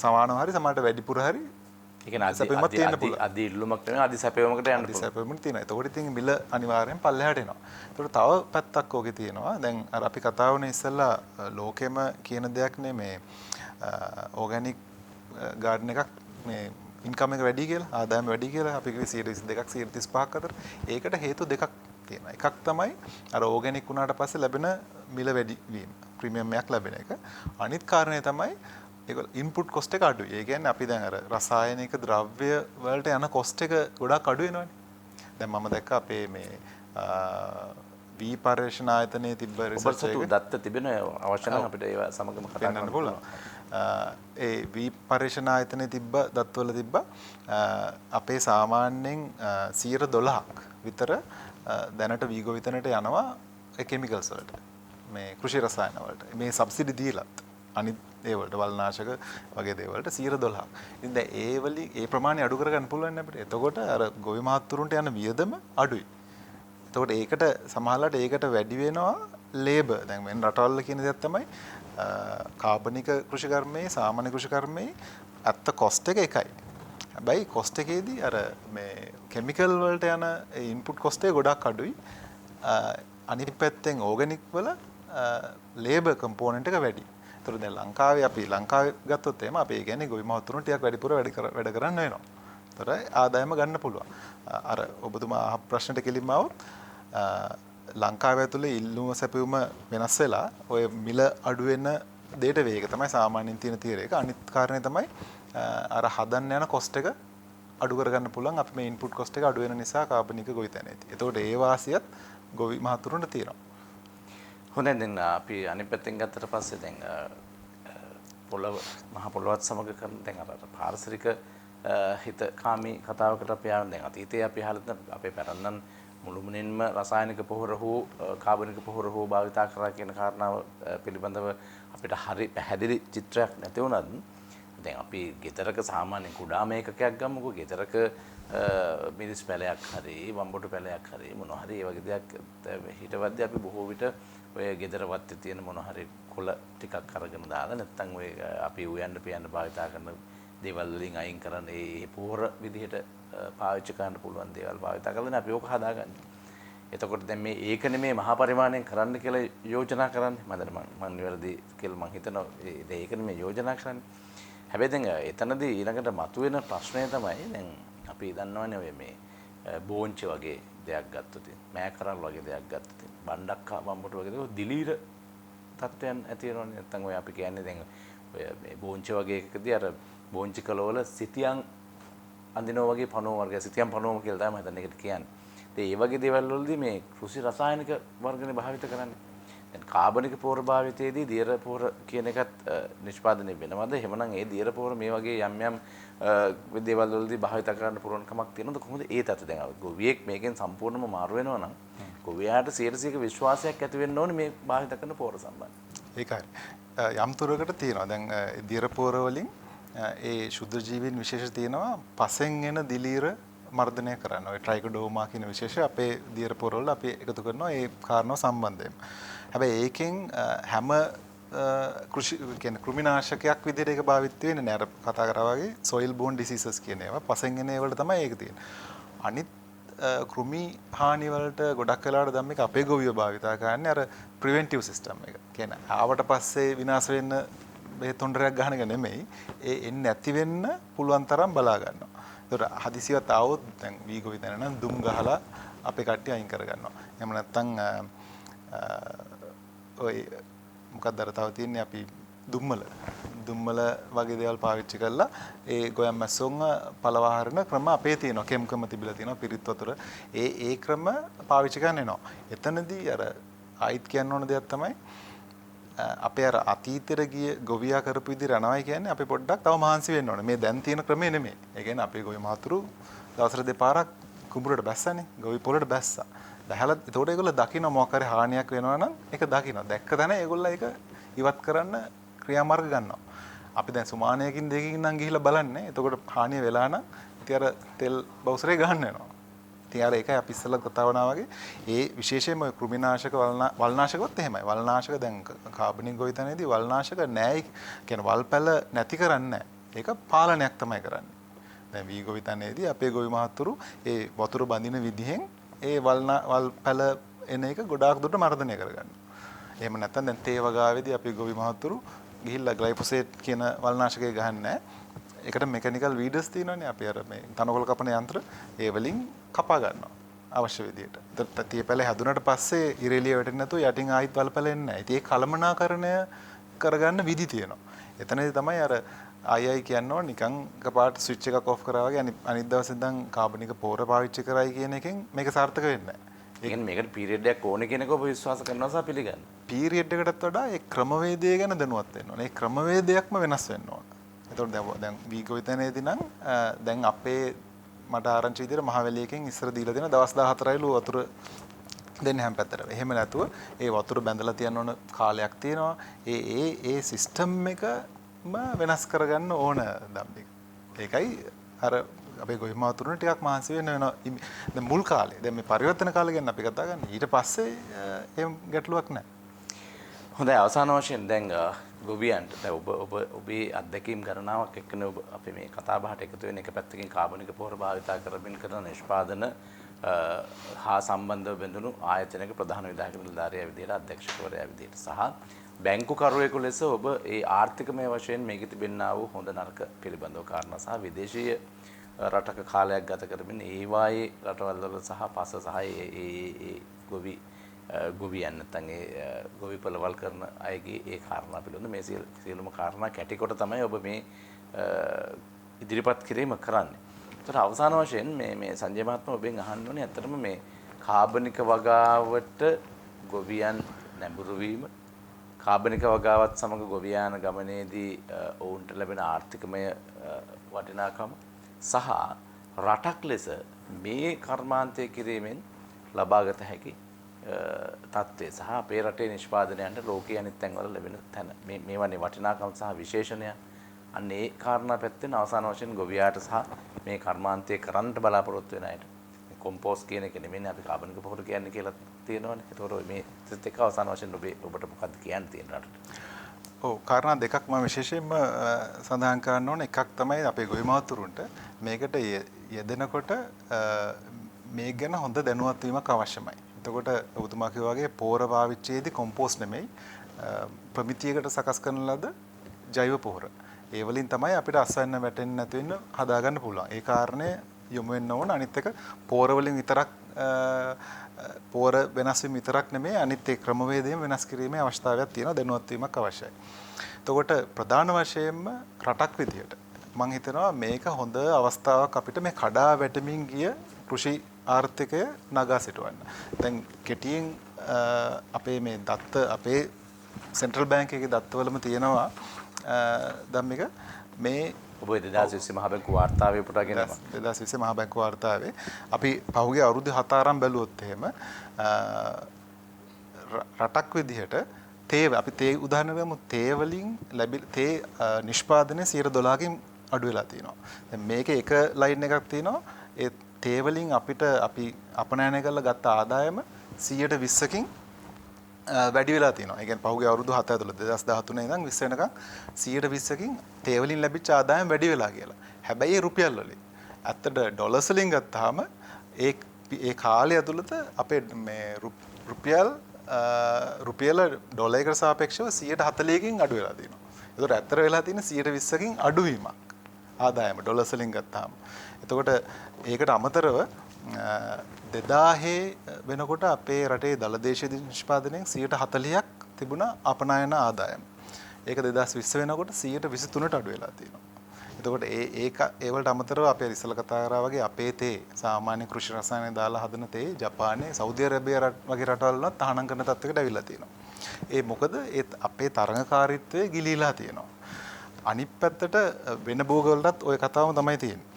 සමානව හරි සමහරට වැඩිපුර හරි
අදි ඉල්ලුමක් නෙවෙයි අදි සැපයුමකට යන්න පුළුවන්.
සැපයුමක් තියෙනවා. එතකොට ඉතින් මිල අනිවාර්යෙන් පල්ලෙහාට එනවා. එතකොට තව පැත්තක් ඕකේ තියෙනවා. දැන් අර අපි කතා වුණේ ඉස්සෙල්ලා ලෝකෙම කියන දෙයක් නේ මේ ඕගැනික් ගාඩන් එකක් මේ ඉන්කම් එක වැඩි කියලා, ආදායම වැඩි කියලා අපි කිව්වේ 122ක් 135ක් අතර. ඒකට හේතු දෙකක් තියෙනවා. එකක් තමයි අර ඕගැනික් වුණාට පස්සේ ලැබෙන මිල වැඩි වීම, ප්‍රීමියම් එකක් ලැබෙන එක. අනිත් කාරණේ තමයි ඒක ඉන්පුට් කොස්ට් එක අඩුයි. ඒ කියන්නේ අපි දැන් අර රසායනික ද්‍රව්‍ය වලට යන කොස්ට් එක ගොඩක් අඩු වෙනවනේ. දැන් මම දැක්ක අපේ මේ වී පර්යේෂණ ආයතනයේ තිබ්බ රිසර්ච් එකක
දත්ත තිබෙන අවශ්‍ය නම් අපිට ඒව සමගම කතා කරන්න පුළුවන්.
ඒ වී පර්යේෂණ ආයතනයේ තිබ්බ දත්වල තිබ්බ අපේ සාමාන්‍යයෙන් 12ක් විතර දැනට වීගොවිතැනට යනවා ඒ කෙමිකල්ස් වලට. මේ කෘෂි රසායන වලට. මේ සබ්සිඩි දීලත් අනිත් ඒවලට වල්නාශක වගේ දේවල්ට 112ක්. ඉතින් දැන් ඒ වලින් ඒ ප්‍රමාණය අඩු කරගන්න පුළුවන් අපිට. එතකොට අර ගොවි මහත්තුරුන්ට යන වියදම අඩුයි. එතකොට ඒකට සමහරවිට ඒකට වැඩි වෙනවා ලේබර්. දැන් වෙන රටවල් කියන දේක් තමයි කාබනික කෘෂිකර්මයේ සාමාන්‍ය කෘෂිකර්මයේ අත්ත කොස්ට් එක එකයි. හැබැයි කොස්ට් එකේදී අර මේ කිමිකල් වලට යන ඉන්පුට් කොස්ට් එක ගොඩක් අඩුයි. අනිත් පැත්තෙන් ඕගනික් වල ලේබර් කම්පොනන්ට් එක වැඩි. ඒතර දැන් ලංකාවේ අපි ලංකාවේ ගත්තොත් එහෙම අපි කියන්නේ ගොවි මහත්තුරුන් ටිකක් වැඩිපුර වැඩ කරන්න වෙනවා. ඒතර ආදායම ගන්න පුළුවන්. අර ඔබතුමා අහ ප්‍රශ්නෙට කෙලින්ම આવොත් ලංකාව ඇතුලේ ඉල්ලුම සැපයුම වෙනස් වෙලා ඔය මිල අඩු වෙන දෙයට වේග තමයි සාමාන්‍යයෙන් තියෙන තීරයක. අනිත් කාරණේ තමයි අර හදන්න යන කොස්ට් එක අඩු කරගන්න පුළුවන්. අපි මේ ඉන්පුට් කොස්ට් එක අඩු වෙන නිසා කාබනික ගොවිතැනේදී. එතකොට ඒ වාසියත් ගොවි මහතුරුන්ට තියෙනවා.
හොඳයි දැන් අපි අනිත් පැත්තෙන් ගත්තට පස්සේ දැන් පොළව මහ පොළවත් සමග කරන දැන් අර පාරිසරික හිතකාමී කතාවකට අපි ආවම දැන් අතීතයේ අපි අහලා අපේ පැරණන් මුළුමනින්ම රසායනික පොහොර හෝ කාබනික පොහොර හෝ භාවිතා කරා කියන කාරණාව පිළිබඳව අපිට හරි පැහැදිලි චිත්‍රයක් නැති වුණත් දැන් අපි ගෙදරක සාමාන්‍ය කුඩා මේකකයක් ගමුකෝ ගෙදරක මිරිස් පැලයක් හරි වම්බොටු පැලයක් හරි මොනවා හරි ඒ වගේ දෙයක් හිටවද්දී අපි බොහෝ විට ඔය ගෙදර වත්තේ තියෙන මොනවා හරි කොළ ටිකක් අරගෙන දාලා නැත්නම් ඔය අපි උයන්න පියන්න භාවිතා කරන දේවල් වලින් අයින් කරන ඒ පොහොර විදිහට පාවිච්චි කරන්න පුළුවන් දේවල් භාවිතා කරලා අපි ඕක හදාගන්නේ. එතකොට දැන් මේ ඒක නෙමේ මහා පරිමාණයෙන් කරන්න කියලා යෝජනා කරන්නේ. මම නිවැරදි කියලා මම හිතනවා ඒක නෙමේ යෝජනා කරන්නේ. හැබැයි දැන් එතනදී ඊළඟට මතුවෙන ප්‍රශ්නය තමයි දැන් අපි දන්නවනේ ඔය මේ බෝංචි වගේ දෙයක් ගත්තොත් මෑකරල් වගේ දෙයක් ගත්තොත් බණ්ඩක් වම්බොටු වගේ දේවල් දිලීර තත්ත්වයන් ඇති වෙනවනේ. නැත්නම් ඔය අපි කියන්නේ දැන් ඔය මේ බෝංචි වගේ එකකදී අර බෝංචි කලවල සිතියන් අඳිනවා වගේ පණුව වර්ගය සිතියම් පණුවම කියලා තමයි මම හිතන්නේ ඒකට කියන්නේ. ඉතින් ඒ වගේ දේවල් වලදී මේ කෘෂි රසායනික වර්ගනේ භාවිත කරන්නේ. දැන් කාබනික පොහොර භාවිතයේදී දියර පොහොර කියන එකත් නිෂ්පාදනය වෙනවද? එහෙමනම් ඒ දියර පොහොර මේ වගේ යම් යම් දේවල් වලදී භාවිත කරන්න පුළුවන් කමක් තියෙනවද? කොහොමද ඒ තත්ත්වය දැන් ගොවියෙක් මේකෙන් සම්පූර්ණයෙන්ම මාරු වෙනවා නම් ගොවියාට 100% විශ්වාසයක් ඇති වෙන්න ඕනේ මේ භාවිත කරන පොහොර සම්බන්ධයෙන්.
ඒකයි. යම් තුරකට තියෙනවා. දැන් දියර පොහොර වලින් ඒ ශුද්ධ ජීවීන් විශේෂ තියෙනවා පසෙන් එන දිලීර මර්ධනය කරන්න. ඔය ට්‍රයිකෝඩර්මා කියන විශේෂය අපේ දියර පොහොර වල අපි එකතු කරනවා ඒ කාරණාව සම්බන්ධයෙන්. හැබැයි ඒකෙන් හැම කෘෂි කියන්නේ කෘමිනාශකයක් විදිහට ඒක භාවිත වෙන්නේ නෑ. අර කතා කරා වගේ soil borne diseases කියන ඒවා පසෙන් එන ඒවල තමයි ඒක තියෙන්නේ. අනිත් කෘමි හානි වලට ගොඩක් වෙලාවට දැන් මේක අපේ ගොවියෝ භාවිතා කරන්නේ අර ප්‍රිවෙන්ටිව් සිස්ටම් එක. කියන්නේ ආවට පස්සේ විනාශ වෙන්න බෙහෙත් හොඬරයක් ගන්න එක නෙමෙයි. ඒ එන්නේ නැති වෙන්න පුළුවන් තරම් බලා ගන්නවා. ඒතර හදිසියවත් ආවොත් දැන් වීගොවිතැන නම් දුම් ගහලා අපේ කට්ටිය අයින් කර ගන්නවා. එහෙම නැත්නම් ඔය මොකක්ද අර තව තියෙන්නේ අපි දුම්මල වගේ දේවල් පාවිච්චි කරලා ඒ ගොයම් මැස්සොන් පළවා හරින ක්‍රම අපේ තියෙනවා. කෙම්කම තිබිලා තියෙනවා පිරිත් වතුර. ඒ ක්‍රම පාවිච්චි කරන්න එනවා. එතනදී අර ආයිත් කියන්න ඕන දෙයක් තමයි අපේ අර අතීතෙට ගිය ගොවියා කරපු විදිහට යනවායි කියන්නේ අපි පොඩ්ඩක් තව මහන්සි වෙන්න ඕනේ. මේ දැන් තියෙන ක්‍රමේ නෙමෙයි. ඒ කියන්නේ අපේ ගොවි මහතුරු දවසට දෙපාරක් කුඹුරට බැස්සනේ. ගොවි පොළට බැස්සා. දැහැලා ඒතකොට ඒගොල්ලෝ දකින්න මොකක් හරි හානියක් වෙනවා නම් ඒක දකින්න. දැක්ක තැන ඒගොල්ලෝ ඒක ඉවත් කරන්න ක්‍රියාමාර්ග ගන්නවා. අපි දැන් සුමානයකින් දෙකකින් නම් ගිහිල්ලා බලන්නේ. එතකොට හානිය වෙලා නම් ඉතින් අර තෙල් බවුසරේ ගහන්න වෙනවා. ඉතින් අර ඒකයි අපි ඉස්සෙල්ලා කතා වුණා වගේ ඒ විශේෂයෙන්ම වල්නාශක වල්නාශකවත් එහෙමයි. වල්නාශක දැන් කාබනික ගොවිතැනේදී වල්නාශක නෑයි කියන්නේ වල්පැල නැති කරන්නේ නෑ. ඒක පාලනයක් තමයි කරන්නේ. දැන් වී ගොවිතැනේදී අපේ ගොවි මහතුරු ඒ වතුර බඳින විදිහෙන් ඒ වල්පැල එන එක ගොඩාක් දුරට මර්ධනය කරගන්නවා. එහෙම නැත්නම් දැන් තේ වගාවේදී අපි ගොවි මහතුරු ගිහිල්ලා ග්ලයිෆොසේට් කියන වල්නාශකය ගහන්නේ නැහැ. ඒකට මෙකැනිකල් වීඩර්ස් තියෙනවානේ අපි අර මේ තනකොළ කපන යන්ත්‍ර ඒ වලින් කපා ගන්නවා අවශ්‍ය විදියට. ඒත් තේ පැල හැදුනට පස්සේ ඉරෙලිය වැටෙන්නේ නැතුව යටින් ආයිත් වල්පැල එන්නේ නැහැ. ඉතින් ඒ කලමනාකරණය කරගන්න විදි තියෙනවා. එතනදී තමයි අර අයයි කියනවා නිකන් එකපාරට ස්විච් එකක් ඔෆ් කරා වගේ අනිත් දවසේ ඉඳන් කාබනික පොර පාවිච්චි කරයි කියන එකෙන් මේක සාර්ථක වෙන්නේ නැහැ.
ඒ කියන්නේ මේකට පීරියඩ් එකක් ඕනේ කියන එක ඔබ විශ්වාස කරනවා සහ පිළිගන්නවා.
පීරියඩ් එකටත් වඩා ඒ ක්‍රමවේදය ගැන දැනුවත් වෙන්න ඕනේ. ඒ ක්‍රමවේදයක්ම වෙනස් වෙන්න ඕන. එතකොට දැන් වී ගොවිතැනේදී නම් දැන් අපේ මට ආරංචි විදියට මහවැලියකින් ඉස්සර දීලා දෙන දවස් 14යිලු වතුර දෙන්න හැම පැත්තට. එහෙම නැතුව ඒ වතුර බැඳලා තියන්න ඕන කාලයක් තියෙනවා. ඒ සිස්ටම් එකම වෙනස් කරගන්න ඕන ධම්මික. ඒකයි අර අපේ ගොවි මාතුරුනේ ටිකක් මහන්සි වෙන්න වෙනවා. දැන් මුල් කාලේ දැන් මේ පරිවර්තන කාලේ ගැන අපි කතා කරන්නේ. ඊට පස්සේ එහෙම ගැටලුවක් නැහැ.
හොඳයි අවසාන වශයෙන් දැන් ගොවියන්ට දැන් ඔබේ අත්දැකීම් ගණනාවක් එක්කනේ ඔබ අපි මේ කතා බහට එකතු වෙන එක පැත්තකින් කාබනික පොහොර භාවිතා කරමින් කරන නිෂ්පාදන හා සම්බන්ධව බැඳුණු ආයතනයක ප්‍රධාන විධායක නිලධාරියා විදිහට අධ්‍යක්ෂකවරයා විදිහට සහ බැංකු කරුවෙකු ලෙස ඔබ ඒ ආර්ථිකමය වශයෙන් මේකෙ තිබෙනා වූ හොඳ නරක පිළිබඳව කාරණා සහ විදේශීය රටක කාලයක් ගත කරමින් ඒවායේ රටවල් වල සහ පස සහ ඒ ගොවියන් නැත්නම් ඒ ගොවි පළවල් කරන අයගේ ඒ කාරණා පිළිබඳ මේ සියලුම කාරණා කැටි කොට තමයි ඔබ මේ ඉදිරිපත් කිරීම කරන්නේ. ඒතර අවසාන වශයෙන් මේ සංජය මහත්මයා ඔබෙන් අහන්න ඕනේ ඇත්තටම මේ කාබනික වගාවට ගොවියන් නැඹුරු වීම කාබනික වගාවත් සමග ගොවියාන ගමනේදී ඔවුන්ට ලැබෙන ආර්ථිකමය වටිනාකම සහ රටක් ලෙස මේ කර්මාන්තය කිරීමෙන් ලබාගත හැකි තත්ත්වය සහ අපේ රටේ නිෂ්පාදනයන්ට ලෝකයේ අනිත් තැන්වල ලැබෙන තැන මේ වගේ වටිනාකම් සහ විශේෂණය අන්න ඒ කාරණා පැත්තෙන් අවසාන වශයෙන් ගොවියාට සහ මේ කර්මාන්තය කරන්නට බලාපොරොත්තු වෙන අයට මේ කොම්පෝස්ට් කියන එක නෙමෙයි අපි කාබනික පොහොර කියන්නේ කියලා තියෙනවනේ. ඒතකොට මේ සිත් එක්ක අවසාන වශයෙන් ඔබට මොකක්ද කියන්න තියෙන රටට?
ඔව් කාරණා දෙකක් මම විශේෂයෙන්ම සඳහන් කරන්න ඕනේ. එකක් තමයි අපේ ගොවි මහතුරුන්ට මේකට යෙදෙනකොට මේ ගැන හොඳ දැනුවත් වීමක් අවශ්‍යමයි. එතකොට ඔබතුමා කිව්වා වගේ පොහොර පාවිච්චියේදී කොම්පෝස්ට් නෙමෙයි ප්‍රමිතියකට සකස් කරන ලද ජෛව පොහොර. ඒ වලින් තමයි අපිට අස්වැන්න වැටෙන්නේ නැති වෙන්න හදාගන්න පුළුවන්. ඒ කාරණය යොමු වෙන්න ඕන. අනිත් එක පොහොර වලින් විතරක් පොහොර වෙනස් වීම විතරක් නෙමෙයි අනිත් ඒ ක්‍රමවේදයෙන් වෙනස් කිරීමේ අවශ්‍යතාවයක් තියෙනවා. දැනුවත් වීමක් අවශ්‍යයි. එතකොට ප්‍රධාන වශයෙන්ම රටක් විදියට මම හිතනවා මේක හොඳ අවස්ථාවක් අපිට මේ කඩා වැටෙමින් ගිය කෘෂි ආර්ථිකය නගා සිටවන්න. දැන් කෙටියෙන් අපේ මේ දත්ත අපේ සෙන්ට්‍රල් බැංක් එකේ දත්තවලම තියෙනවා ධම්මික මේ
ඔබ 2020 මහ බැංකුව වාර්තාවේ පුටාගෙන
2020 මහ බැංකුව වාර්තාවේ අපි පහුගිය අවුරුදු 7 ආරම්භ බැලුවොත් එහෙම රටක් විදිහට තේ අපි තේ උදාහරණ ගමු තේ වලින් තේ නිෂ්පාදනය 12%කින් අඩු වෙලා තියෙනවා. දැන් මේකේ එක ලයින් එකක් තියෙනවා. ඒ තේ වලින් අපිට අපි අපනයනය කරලා ගත්ත ආදායම 120කින් වැඩි වෙලා තියෙනවා. ඒ කියන්නේ පහුගිය අවුරුදු 7 ඇතුළත 2013 ඉඳන් 20 වෙනකන් 120කින් තේ වලින් ලැබිච්ච ආදායම වැඩි වෙලා කියලා. හැබැයි ඒ රුපියල් වලින්. ඇත්තට ඩොලර්ස් වලින් ගත්තාම ඒ කාලය ඇතුළත අපේ මේ රුපියල ඩොලර් එකට සාපේක්ෂව 140කින් අඩු වෙලා තියෙනවා. ඒකට ඇත්තට වෙලා තියෙන 120කින් අඩුවීමක් ආදායම ඩොලර්ස් වලින් ගත්තාම. එතකොට ඒකට අමතරව 2000 වෙනකොට අපේ රටේ දලදේශීය නිෂ්පාදනයෙන් 140ක් තිබුණා අපනයන ආදායම. ඒක 2020 වෙනකොට 123ට අඩු වෙලා තියෙනවා. එතකොට ඒ වලට අමතරව අපේ ඉස්සල කතා කරා වගේ අපේ තේ සාමාන්‍ය කෘෂි රසායන දාලා හදන තේ ජපානයේ සෞදි අරේබිය වගේ රටවල් වලත් තහනම් කරන තත්යකට ඇවිල්ලා තියෙනවා. ඒ මොකද ඒ අපේ තරඟකාරීත්වය ගිලීලා තියෙනවා. අනිත් පැත්තට වෙන භෝග වලටත් ওই කතාවම තමයි තියෙන්නේ.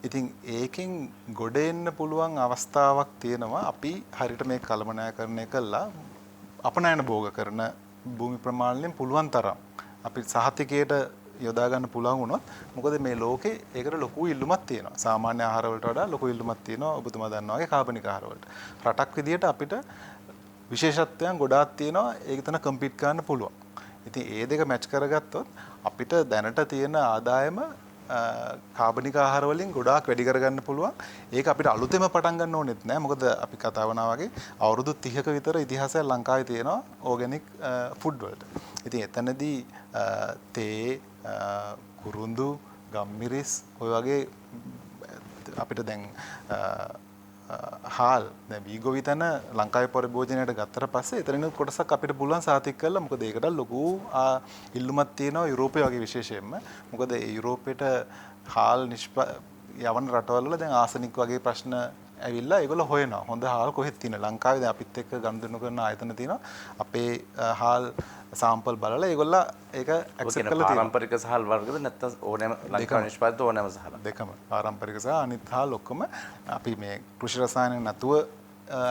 ඉතින් ඒකෙන් ගොඩ එන්න පුළුවන් අවස්ථාවක් තියෙනවා අපි හරියට මේ කළමනාකරණය කළා අපනයන භෝග කරන භූමි ප්‍රමාණයෙන් පුළුවන් තරම් අපි සහතිකයට යොදා ගන්න පුළුවන් වුණොත් මොකද මේ ලෝකේ ඒකට ලොකු ඉල්ලුමක් තියෙනවා සාමාන්‍ය ආහාර වලට වඩා ලොකු ඉල්ලුමක් තියෙනවා ඔබතුමා දන්නා වගේ කාබනික ආහාර වලට රටක් විදියට අපිට විශේෂත්වයන් ගොඩාක් තියෙනවා ඒක තන කම්පීට් කරන්න පුළුවන් ඉතින් ඒ දෙක මැච් කරගත්තොත් අපිට දැනට තියෙන ආදායම කාබනික ආහාර වලින් ගොඩාක් වැඩි කරගන්න පුළුවන්. ඒක අපිට අලුතෙම පටන් ගන්න ඕනෙත් නෑ. මොකද අපි කතා වුණා වගේ අවුරුදු 30ක විතර ඉතිහාසයක් ලංකාවේ තියෙනවා ඕගැනික් ෆුඩ් වලට. ඉතින් එතනදී තේ, කුරුඳු, ගම්මිරිස් ඔය වගේ අපිට දැන් හාල් දැන් වීගොවි තන ලංකාවේ පරිභෝජනයට ගත්තට පස්සේ එතනින් කොටසක් අපිට පුළුවන් සාතික කරලා මොකද ඒකට ලොකු ඉල්ලුමක් තියෙනවා යුරෝපය වගේ විශේෂයෙන්ම මොකද ඒ යුරෝපයට හාල් යවන රටවල් වල දැන් ආසනික් වගේ ප්‍රශ්න ඇවිල්ලා ඒගොල්ලෝ හොයනවා හොඳ හාල් කොහෙද තියෙන ලංකාවේ දැන් අපිත් එක්ක ගනුදෙනු කරන ආයතන තියෙනවා අපේ හාල් සාම්පල් බලලා ඒගොල්ලා ඒක ඇක්සෙප්ට් කරලා තියෙනවා.
පාරම්පරික සහල් වර්ගද නැත්නම් ඕනෑම ලංකා නිෂ්පාදිත ඕනෑම සහල.
දෙකම පාරම්පරික සහ අනිත් හාල් ඔක්කොම අපි මේ කෘෂි රසායන නැතුව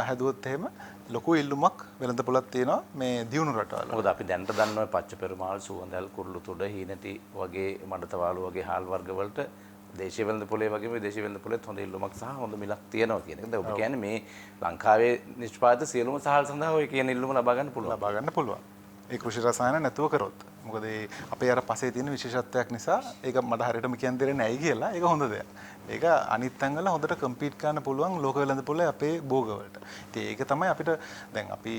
හැදුවොත් එහෙම ලොකු ඉල්ලුමක් වෙළඳ පොළක් තියෙනවා මේ දියුණු රටවල.
මොකද අපි දැනට දන්නවා පච්ච පෙරමාල් සුවඳල් කුරුළු තුඩ හීනටි වගේ මඩතවාලු වගේ හාල් වර්ග වලට දේශීය වෙළඳ පොලේ වගේම විදේශීය වෙළඳ පොලේත් හොඳ ඉල්ලුමක් සහ හොඳ මිලක් තියෙනවා කියන එක. දැන් ඔබ කියන්නේ මේ ලංකාවේ නිෂ්පාදිත සියලුම සහල් සඳහා ඔය කියන ඉල්ලුම ලබා ගන්න පුළුවන්.
ලබා ගන්න පුළුවන්. ඒ කෘෂි රසායන නැතුව කරොත්. මොකද අපේ අර පසේ තියෙන විශේෂත්වයක් නිසා ඒක මට හරියටම කියන්න දෙන්නේ නැහැ කියලා. ඒක හොඳ දෙයක්. ඒක අනිත් තැන්වල හොඳට කම්පීට් කරන්න පුළුවන් ලෝක වෙළඳ පොලේ අපේ භෝග වලට. ඉතින් ඒක තමයි අපිට දැන් අපි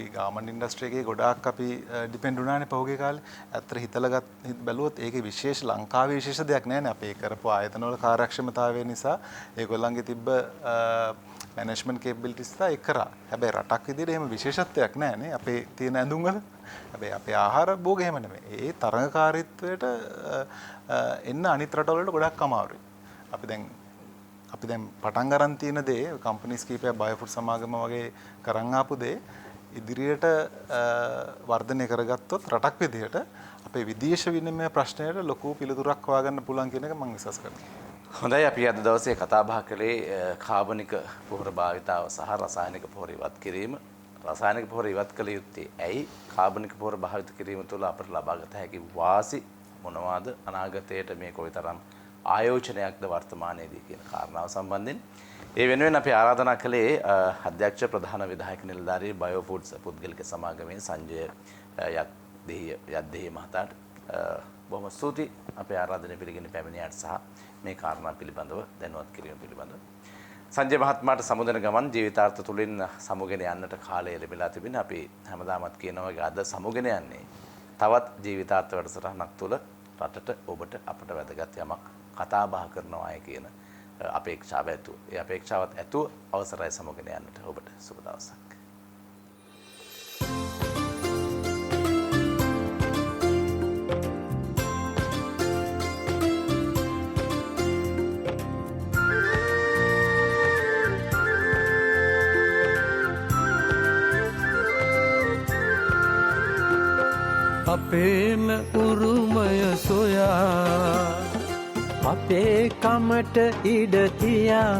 ගාමන්ඩ් ඉන්ඩස්ට්‍රි එකේ ගොඩාක් අපි ඩිපෙන්ඩ් වුණානේ පහුගිය කාලේ. ඇත්තට හිතලා බැලුවොත් ඒකේ විශේෂ ලංකාවේ විශේෂ දෙයක් නැහැ නේ. අපේ කරපු ආයතනවල කාර්යක්ෂමතාවය නිසා ඒගොල්ලන්ගේ තිබ්බ මැනේජ්මන්ට් කේපබිලිටිස් තා ඒක කරා. හැබැයි රටක් විදිහට එහෙම විශේෂත්වයක් නැහැ නේ අපේ තියෙන ඇඳුම් වල. හැබැයි අපේ ආහාර භෝග එහෙම නෙමෙයි. ඒ තරඟකාරීත්වයට එන්න අනිත් රටවල වලට ගොඩක් අමාරුයි. අපි දැන් පටන් ගන්න තියෙන දේ කම්පනීස් කීපයක් බයෝෆුඩ් සමාගම වගේ කරන් ආපු දේ ඉදිරියට වර්ධනය කරගත්තොත් රටක් විදිහට අපේ විදේශ විනිමය ප්‍රශ්නයට ලොකු පිළිතුරක් හොයාගන්න පුළුවන් කියන එක මම විශ්වාස කරනවා.
හොඳයි අපි අද දවසේ කතා බහ කළේ කාබනික පොහොර භාවිතාව සහ රසායනික පොහොර ඉවත් කිරීම. රසායනික පොහොර ඉවත් කළ යුත්තේ ඇයි? කාබනික පොහොර භාවිත කිරීම තුළ අපට ලබාගත හැකි වාසි මොනවාද? අනාගතයට මේ කොයිතරම් ආයෝජනයක්ද වර්තමානයේදී කියන කාරණාව සම්බන්ධයෙන් ඒ වෙනුවෙන් අපි ආරාධනා කළේ අධ්‍යක්ෂ ප්‍රධාන විධායක නිලධාරී බයෝෆුඩ්ස් පුද්ගලික සමාගමේ සංජය යද්දෙහි මහතාට බොහොම ස්තුතියි අපේ ආරාධනය පිළිගෙන පැමිණියාට සහ මේ කාරණා පිළිබඳව දැනුවත් කිරීම පිළිබඳව. සංජය මහත්මයාට සමුදෙන ගමන් ජීවිතාර්ථ තුලින් සමුගෙන යන්නට කාලය ලැබිලා තිබෙන අපි හැමදාමත් කියනවා වගේ අද සමුගෙන යන්නේ තවත් ජීවිතාර්ථ වැඩසටහනක් තුළ රටට ඔබට අපට වැදගත් යමක් කතා බහ කරනවායි කියන අපේක්ෂාව ඇතුව. ඒ අපේක්ෂාවත් ඇතුව අවසරයි සමුගෙන යන්නට ඔබට සුබ දවසක්.
අපේම උරුමය සොයා අපේ කමට ඉඩ තියා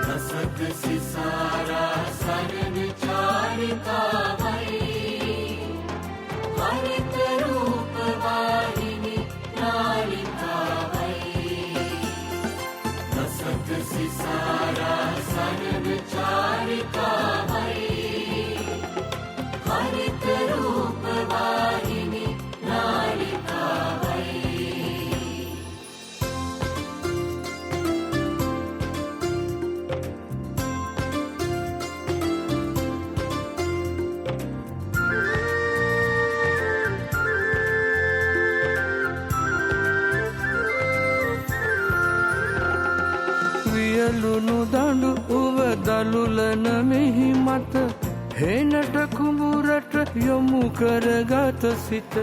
රසක සිසාරා සරණ චාරිකාවයි හරිත රූප වාහිනි නාලිකාවයි රසක සිසාරා සරණ චාරිකාවයි හරිත රූප වාහිනි නාලිකාවයි වියලුණු දඬු උව දලුලන මෙහි මත හේනට කුඹුරට යොමු කරගත සිත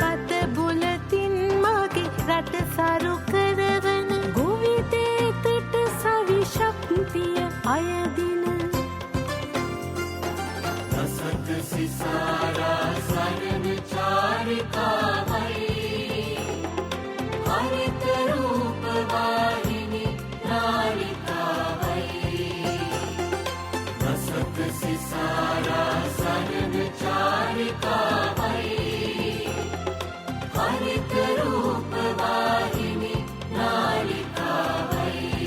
බත බුලතින් මගේ රට සරු කරවන ගොවිතේතට සවිශක්තිය අයදින
රසක සිසාරා සරණ චාරිකාවයි හරිත රූප වාහිනි නාලිකාවයි රසක සිසාරා සරණ චාරිකාවයි හරිත රූප වාහිනි නාලිකාවයි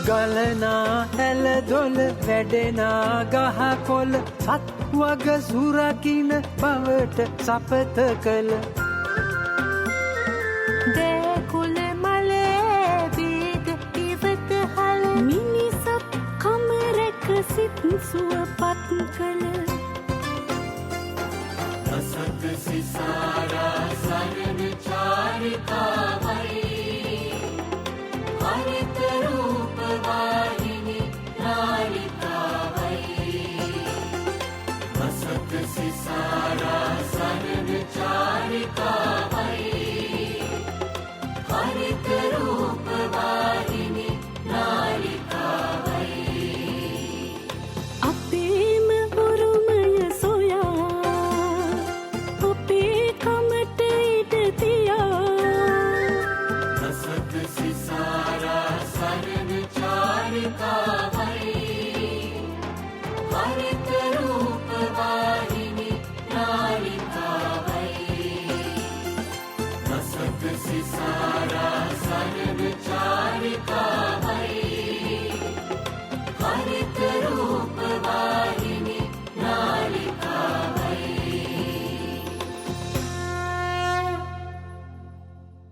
ගලනා ඇල දොල වැඩෙනා ගහ කොළ සත් වග සුරකින බවට සපත කළ
දේකුල මලේ බීද ඉවත හල මිනිසත් කමරක සිත් සුවපත් කළ
රසක සිසාරා සරණ චාරිකාවයි හරිත රූප වාහිනි
අපේම උරුමය සොයා අපේ කමට ඉඩ තියා